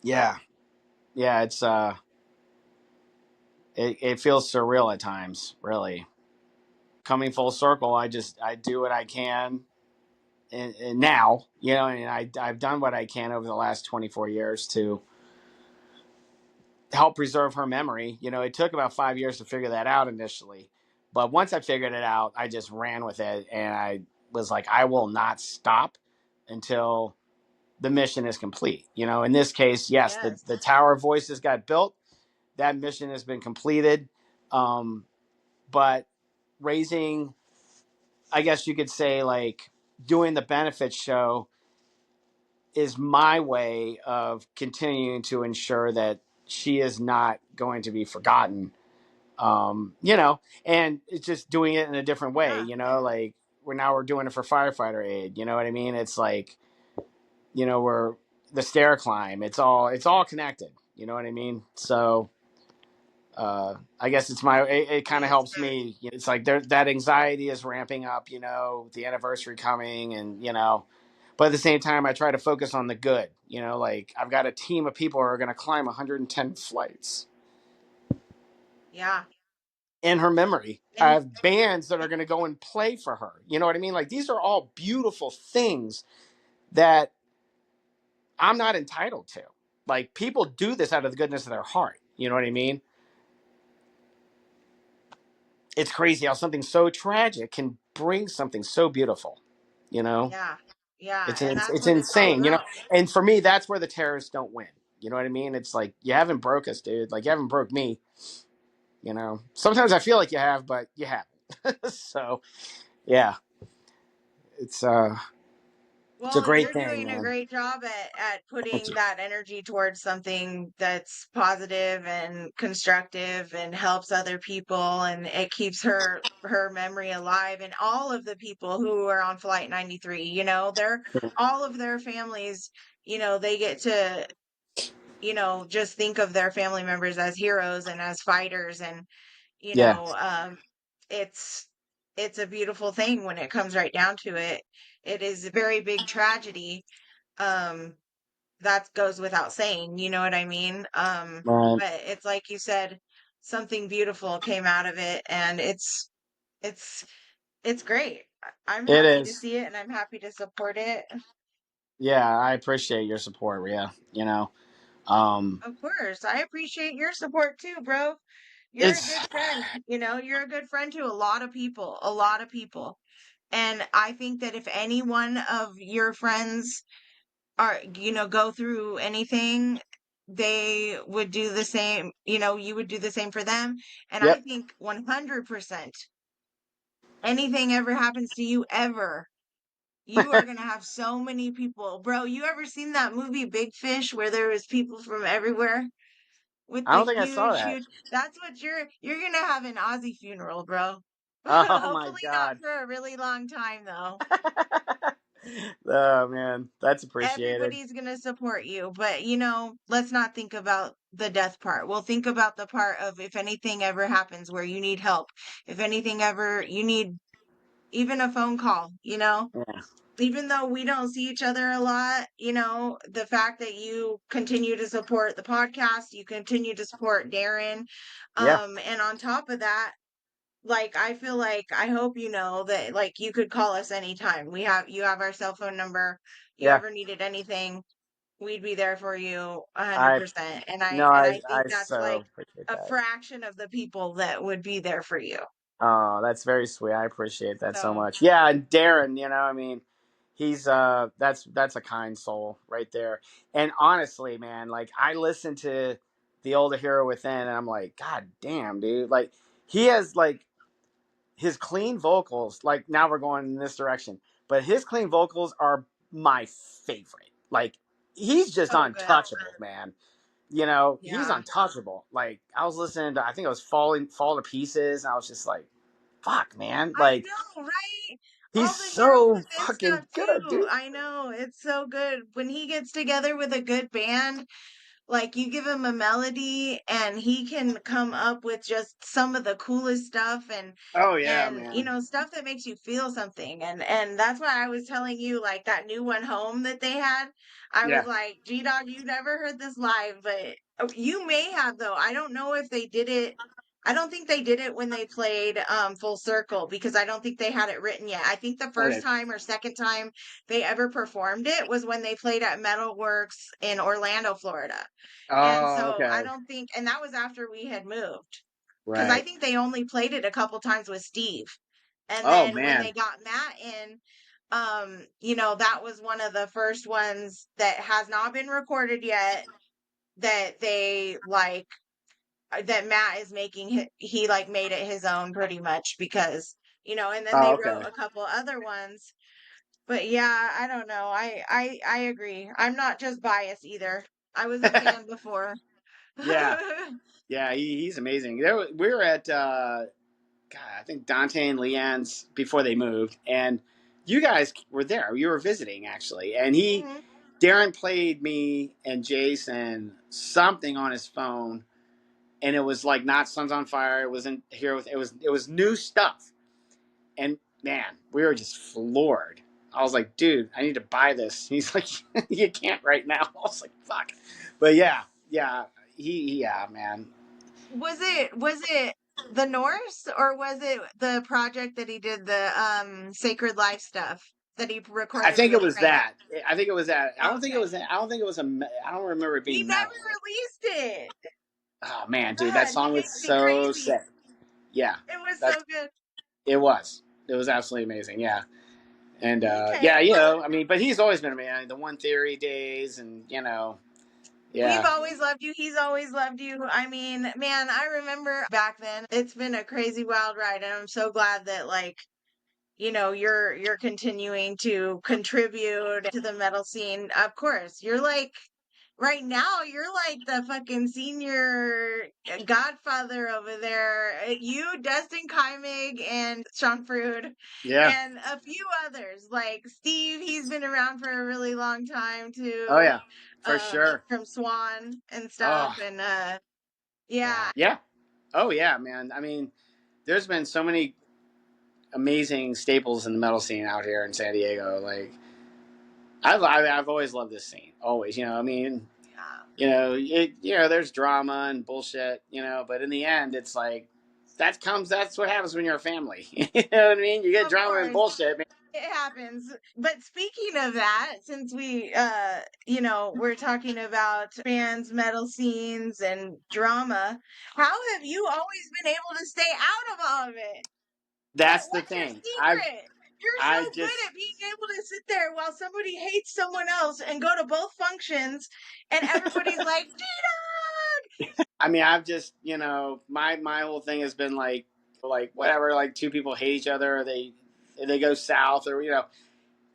Speaker 2: Yeah. Yeah. It feels surreal at times, really. Coming full circle, I do what I can and now, and I've done what I can over the last 24 years to help preserve her memory. It took about 5 years to figure that out initially. But once I figured it out, I just ran with it. And I was like, I will not stop until the mission is complete. In this case, yes,
Speaker 1: Yes.
Speaker 2: the Tower of Voices got built. That mission has been completed. But raising, I guess you could say, like doing the benefits show is my way of continuing to ensure that she is not going to be forgotten. And it's just doing it in a different way,
Speaker 1: Yeah.
Speaker 2: like we're doing it for firefighter aid. You know what I mean? It's like, we're the stair climb. It's all connected. You know what I mean? So I guess it's my it kind of
Speaker 1: Yes.
Speaker 2: helps me. It's like there that anxiety is ramping up, the anniversary coming, and but at the same time I try to focus on the good. Like I've got a team of people who are going to climb 110 flights
Speaker 1: Yeah.
Speaker 2: in her memory. I
Speaker 1: And
Speaker 2: have bands that are going to go and play for her. You know what I mean? Like these are all beautiful things that I'm not entitled to. Like people do this out of the goodness of their heart. You know what I mean? It's crazy how something so tragic can bring something so beautiful. You know,
Speaker 1: yeah. Yeah.
Speaker 2: it's
Speaker 1: And
Speaker 2: it's,
Speaker 1: that's
Speaker 2: it's
Speaker 1: what it's all
Speaker 2: insane.
Speaker 1: about.
Speaker 2: And for me, that's where the terrorists don't win. You know what I mean? It's like you haven't broke us, dude. Like you haven't broke me. Sometimes I feel like you have, but you haven't. So yeah, it's uh, it's a
Speaker 1: Well,
Speaker 2: great
Speaker 1: you're
Speaker 2: thing,
Speaker 1: doing a
Speaker 2: man.
Speaker 1: great job at
Speaker 2: Thank
Speaker 1: putting
Speaker 2: you.
Speaker 1: that energy towards something that's positive and constructive and helps other people, and it keeps her memory alive. And all of the people who are on Flight 93, they're all of their families, they get to, just think of their family members as heroes and as fighters, and you
Speaker 2: Yeah,
Speaker 1: know, um, it's it's a beautiful thing when it comes right down to it. It is a very big tragedy. Um, that goes without saying, you know what I mean?
Speaker 2: man.
Speaker 1: But it's like you said, something beautiful came out of it, and it's it's great. I'm
Speaker 2: It
Speaker 1: happy to
Speaker 2: is.
Speaker 1: see it, and I'm happy to support it.
Speaker 2: Yeah, I appreciate your support, Ria. Um,
Speaker 1: Of course, I appreciate your support too, bro. You're a
Speaker 2: it's
Speaker 1: good friend. You're a good friend to a lot of people, a lot of people. And I think that if any one of your friends go through anything, they would do the same, you would do the same for them. And I
Speaker 2: yep.
Speaker 1: think 100% anything ever happens to you ever, you are going to have so many people. Bro, you ever seen that movie Big Fish where there was people from everywhere with
Speaker 2: I
Speaker 1: the
Speaker 2: don't think I saw
Speaker 1: huge,
Speaker 2: that.
Speaker 1: huge, that's what you're going to have an Ozzy funeral, bro.
Speaker 2: Oh my
Speaker 1: Hopefully not
Speaker 2: god.
Speaker 1: for a really long time though.
Speaker 2: Oh man, that's appreciated.
Speaker 1: Everybody's going to support you, but let's not think about the death part. We'll think about the part of if anything ever happens where you need help, if anything ever you need even a phone call,
Speaker 2: Yeah,
Speaker 1: even though we don't see each other a lot, the fact that you continue to support the podcast, you continue to support Darren,
Speaker 2: yeah,
Speaker 1: and on top of that, like I feel like I hope you know that like you could call us anytime. You have our cell phone number. You
Speaker 2: yeah.
Speaker 1: ever needed anything, we'd be there for you
Speaker 2: I
Speaker 1: 100%. And
Speaker 2: no,
Speaker 1: I think
Speaker 2: I
Speaker 1: that's like
Speaker 2: so appreciate
Speaker 1: a
Speaker 2: that.
Speaker 1: fraction of the people that would be there for you.
Speaker 2: Oh, that's very sweet. I appreciate that so
Speaker 1: So,
Speaker 2: much. Yeah, and Darren, I mean, he's that's a kind soul right there. And honestly, man, like I listen to the older hero within, and I'm like, God damn, dude, like he has like his clean vocals, like now we're going in this direction, but his clean vocals are my favorite. Like he's just
Speaker 1: so good.
Speaker 2: untouchable, man. He's
Speaker 1: Yeah.
Speaker 2: untouchable. Like I was listening to, I think it was Fall to Pieces, and I was just like, fuck, man.
Speaker 1: I
Speaker 2: Like
Speaker 1: know, right?
Speaker 2: he's
Speaker 1: All the Hero
Speaker 2: so
Speaker 1: Within
Speaker 2: fucking
Speaker 1: stuff
Speaker 2: good,
Speaker 1: too.
Speaker 2: dude.
Speaker 1: I know. It's so good. When he gets together with a good band, like you give him a melody and he can come up with just some of the coolest stuff,
Speaker 2: Oh yeah,
Speaker 1: and
Speaker 2: man.
Speaker 1: stuff that makes you feel something. And that's why I was telling you like that new one home that they had. I was
Speaker 2: Yeah.
Speaker 1: like, G-Dog, you never heard this live, but you may have though. I don't know if they did it. I don't think they did it when they played Full Circle because I don't think they had it written yet. I think the first
Speaker 2: Okay.
Speaker 1: time or second time they ever performed it was when they played at Metalworks in Orlando, Florida. And
Speaker 2: Oh,
Speaker 1: so I
Speaker 2: okay.
Speaker 1: don't think, and that was after we had moved, because I
Speaker 2: Right.
Speaker 1: think they only played it a couple times with Steve. And
Speaker 2: Oh
Speaker 1: then when
Speaker 2: man.
Speaker 1: they got Matt in, that was one of the first ones that has not been recorded yet that they like that Matt is making he like made it his own pretty much because and then
Speaker 2: Oh,
Speaker 1: they
Speaker 2: okay.
Speaker 1: wrote a couple other ones. But yeah, I don't know. I agree. I'm not just biased either. I was a fan before.
Speaker 2: Yeah. Yeah. He's amazing. We were at God, I think Dante and Leanne's before they moved, and you guys were there. You were visiting actually, and
Speaker 1: Mhm.
Speaker 2: Darren played me and Jason something on his phone, and it was like not Sons on Fire. It wasn't here. It was new stuff, and man, we were just floored. I was like, dude, I need to buy this. He's like, you can't right now. I was like, fuck. But yeah, yeah, yeah, man.
Speaker 1: Was it the Norse, or was it the project that he did, the Sacred Life stuff that he
Speaker 2: I
Speaker 1: recorded
Speaker 2: think it
Speaker 1: with
Speaker 2: was
Speaker 1: Frank?
Speaker 2: that. I think it was that. I don't think it
Speaker 1: Okay.
Speaker 2: was. I don't think it was a. I don't remember it
Speaker 1: He
Speaker 2: being
Speaker 1: never
Speaker 2: metal.
Speaker 1: released it.
Speaker 2: Oh man, dude, that
Speaker 1: God, he
Speaker 2: song was
Speaker 1: makes me
Speaker 2: so
Speaker 1: crazy.
Speaker 2: sick. Yeah,
Speaker 1: It was
Speaker 2: that's
Speaker 1: so good.
Speaker 2: it was. It was absolutely amazing. Yeah, and
Speaker 1: Okay.
Speaker 2: yeah, I mean, but he's always been a man. The One Theory days, and
Speaker 1: We've
Speaker 2: yeah,
Speaker 1: always loved you. He's always loved you. I mean, man, I remember back then. It's been a crazy wild ride, and I'm so glad that, like, you're continuing to contribute to the metal scene. Of course, you're like, right now, you're like the fucking senior godfather over there. You, Dustin Kaimig, and Sean Frood,
Speaker 2: yeah.
Speaker 1: and a few others. Like Steve, he's been around for a really long time
Speaker 2: Oh
Speaker 1: too,
Speaker 2: yeah, for sure.
Speaker 1: from Swan and stuff.
Speaker 2: Oh
Speaker 1: And yeah,
Speaker 2: yeah, yeah. Oh yeah, man. I mean, there's been so many amazing staples in the metal scene out here in San Diego. Like, I've always loved this scene. Always, I mean,
Speaker 1: yeah,
Speaker 2: there's drama and bullshit, but in the end, it's like that's what happens when you're a family. You know what I mean? You get
Speaker 1: of
Speaker 2: drama and
Speaker 1: course.
Speaker 2: bullshit, man.
Speaker 1: It happens. But speaking of that, since we're talking about bands, metal scenes, and drama, how have you always been able to stay out of all of it?
Speaker 2: That's the
Speaker 1: What's your
Speaker 2: thing.
Speaker 1: secret? You're
Speaker 2: I
Speaker 1: so good
Speaker 2: just,
Speaker 1: at being able to sit there while somebody hates someone else and go to both functions, and everybody's like, G-Dogg!
Speaker 2: I mean, I've just, my whole thing has been like whatever, like two people hate each other, or they go south, or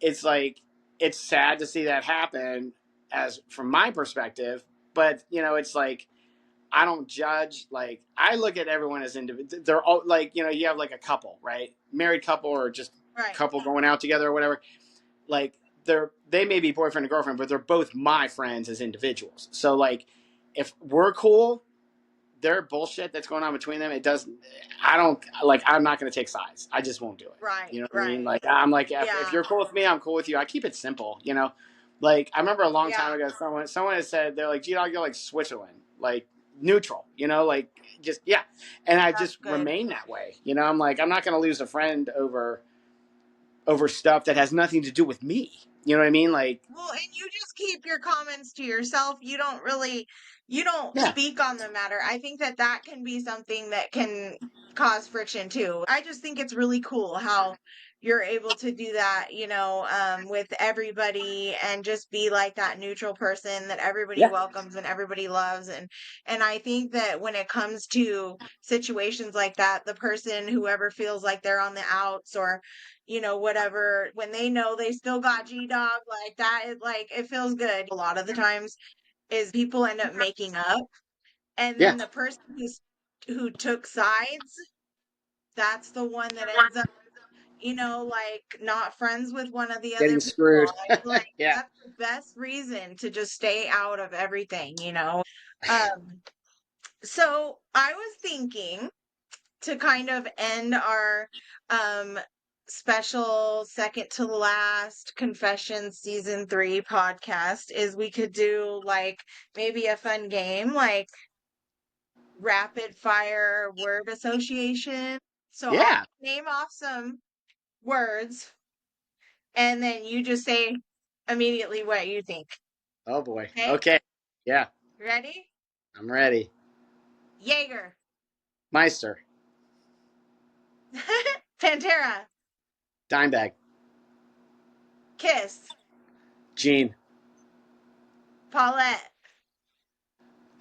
Speaker 2: it's like it's sad to see that happen as from my perspective, but it's like I don't judge. Like I look at everyone as individual. They're all like you have like a couple, right? Married couple or just
Speaker 1: Right,
Speaker 2: couple going out together or whatever. Like they may be boyfriend and girlfriend, but they're both my friends as individuals. So like if we're cool, their bullshit that's going on between them, it doesn't. I don't like. I'm not going to take sides. I just won't do it.
Speaker 1: right,
Speaker 2: You know what I mean?
Speaker 1: right.
Speaker 2: Like I'm like if
Speaker 1: Yeah,
Speaker 2: you're cool with me, I'm cool with you. I keep it simple. Like I remember a long time
Speaker 1: yeah,
Speaker 2: ago, someone had said they're like, G-Dog, you're like Switzerland, like neutral. Like just yeah. And I
Speaker 1: that's
Speaker 2: just
Speaker 1: good.
Speaker 2: remain that way. I'm like I'm not going to lose a friend over stuff that has nothing to do with me. You know what I mean? Like
Speaker 1: Well, and you just keep your comments to yourself. You don't
Speaker 2: yeah,
Speaker 1: speak on the matter. I think that that can be something that can cause friction too. I just think it's really cool how you're able to do that, with everybody, and just be like that neutral person that everybody
Speaker 2: yeah,
Speaker 1: welcomes and everybody loves. And I think that when it comes to situations like that, the person, whoever feels like they're on the outs, or whatever, when they know they still got G-Dog, like that, it feels good. A lot of the times is people end up making up, and
Speaker 2: yeah.
Speaker 1: then the person who took sides, that's the one that ends up, like, not friends with one of the other
Speaker 2: Getting
Speaker 1: people.
Speaker 2: screwed.
Speaker 1: I feel like
Speaker 2: Yeah,
Speaker 1: that's the best reason to just stay out of everything. Um, so I was thinking, to kind of end our um special second to last confession season 3 podcast, is we could do, like, maybe a fun game, like rapid fire word association. So I'll
Speaker 2: yeah.
Speaker 1: name off some words, and then you just say immediately what you think.
Speaker 2: Oh boy.
Speaker 1: Okay,
Speaker 2: Okay. Yeah,
Speaker 1: ready?
Speaker 2: I'm ready.
Speaker 1: Jaeger.
Speaker 2: Meister.
Speaker 1: Pantera.
Speaker 2: Dimebag.
Speaker 1: Kiss.
Speaker 2: Gene.
Speaker 1: Paulette.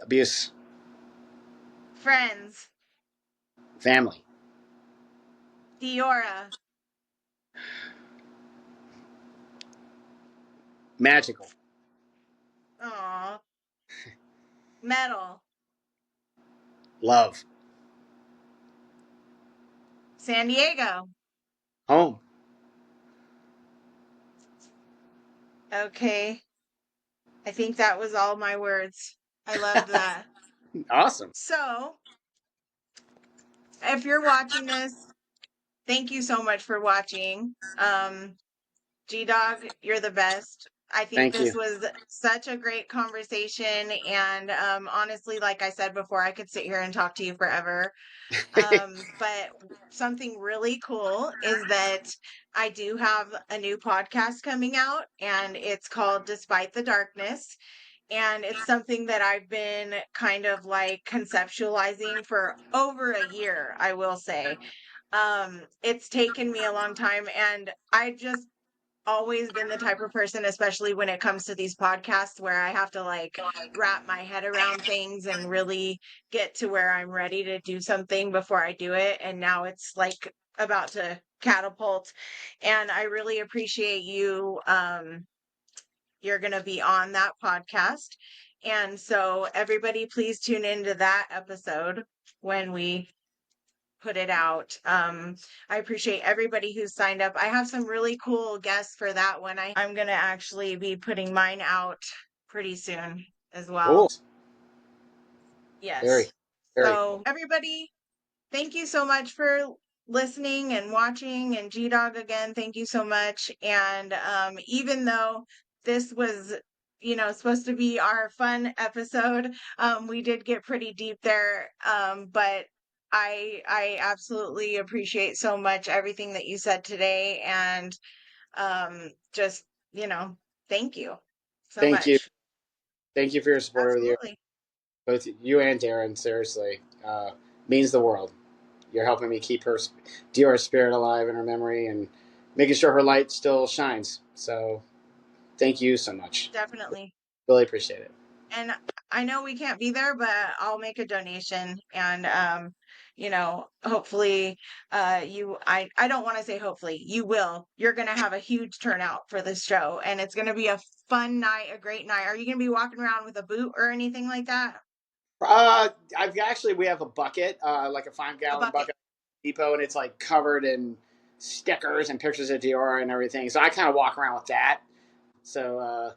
Speaker 2: Abuse.
Speaker 1: Friends.
Speaker 2: Family.
Speaker 1: Diora.
Speaker 2: Magical.
Speaker 1: Aw. Metal.
Speaker 2: Love.
Speaker 1: San Diego.
Speaker 2: Home.
Speaker 1: Okay. I think that was all my words. I loved that.
Speaker 2: Awesome.
Speaker 1: So, if you're watching this, thank you so much for watching. G-Dogg, you're the best. I think
Speaker 2: Thank
Speaker 1: this
Speaker 2: you.
Speaker 1: was such a great conversation. And honestly, like I said before, I could sit here and talk to you forever. But something really cool is that I do have a new podcast coming out, and it's called Despite the Darkness. And it's something that I've been kind of like conceptualizing for over a year, I will say. It's taken me a long time, and I just always been the type of person, especially when it comes to these podcasts, where I have to like wrap my head around things and really get to where I'm ready to do something before I do it. And now it's like about to catapult. And I really appreciate you. You're going to be on that podcast. And so, everybody, please tune into that episode when we put it out. I appreciate everybody who's signed up. I have some really cool guests for that one. I'm going to actually be putting mine out pretty soon as
Speaker 2: Cool.
Speaker 1: well.
Speaker 2: Very,
Speaker 1: Yes.
Speaker 2: very
Speaker 1: So,
Speaker 2: cool.
Speaker 1: everybody, thank you so much for listening and watching. And G-Dogg, again, thank you so much. And even though this was, supposed to be our fun episode, we did get pretty deep there. But I absolutely appreciate so much everything that you said today. And just, thank you so
Speaker 2: Thank you.
Speaker 1: much.
Speaker 2: Thank you for your support over the years.
Speaker 1: Absolutely.
Speaker 2: Both you and Darren, seriously, means the world. You're helping me keep Diora's spirit alive in her memory and making sure her light still shines. So thank you so much.
Speaker 1: Definitely.
Speaker 2: Really appreciate it.
Speaker 1: And I know we can't be there, but I'll make a donation, and hopefully I don't want to say hopefully, you will. You're going to have a huge turnout for this show, and it's going to be a fun night, a great night. Are you going to be walking around with a boot or anything like that?
Speaker 2: We have a bucket, like a five
Speaker 1: A
Speaker 2: gallon
Speaker 1: bucket.
Speaker 2: bucket depot, and it's like covered in stickers and pictures of Diora and everything. So I kind of walk around with that. So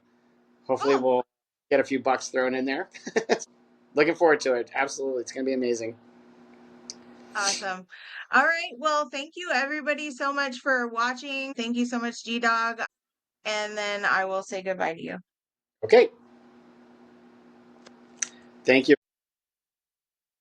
Speaker 2: hopefully
Speaker 1: Cool.
Speaker 2: we'll get a few bucks thrown in there. Looking forward to it. Absolutely, it's going to be amazing.
Speaker 1: Awesome. All right. Well, thank you everybody so much for watching. Thank you so much, G-Dogg. And then I will say goodbye to you.
Speaker 2: Okay. Thank you.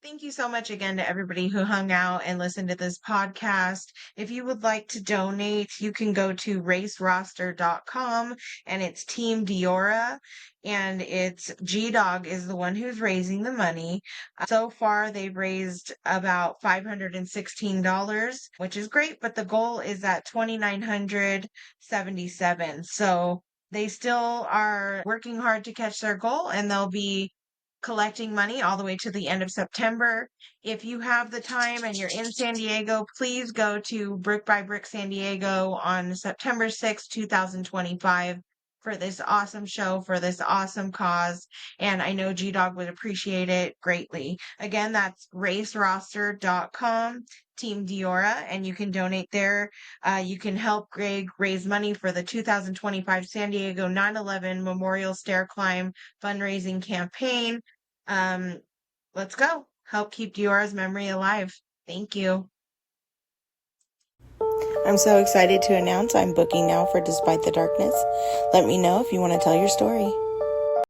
Speaker 1: Thank you so much again to everybody who hung out and listened to this podcast. If you would like to donate, you can go to raceroster.com, and it's Team Diora, and it's G-Dogg is the one who's raising the money. So far, they've raised about $516, which is great, but the goal is at $2,977. So they still are working hard to catch their goal, and they'll be collecting money all the way to the end of September. If you have the time and you're in San Diego, please go to Brick by Brick San Diego on September 6th, 2025 for this awesome show, for this awesome cause. And I know G-Dogg would appreciate it greatly. Again, that's raceroster.com, Team Diora, and you can donate there. You can help Greg raise money for the 2025 San Diego 9/11 Memorial Stair Climb fundraising campaign. Um, let's go. Help keep Diora's memory alive. Thank you. I'm so excited to announce I'm booking now for Despite the Darkness. Let me know if you want to tell your story.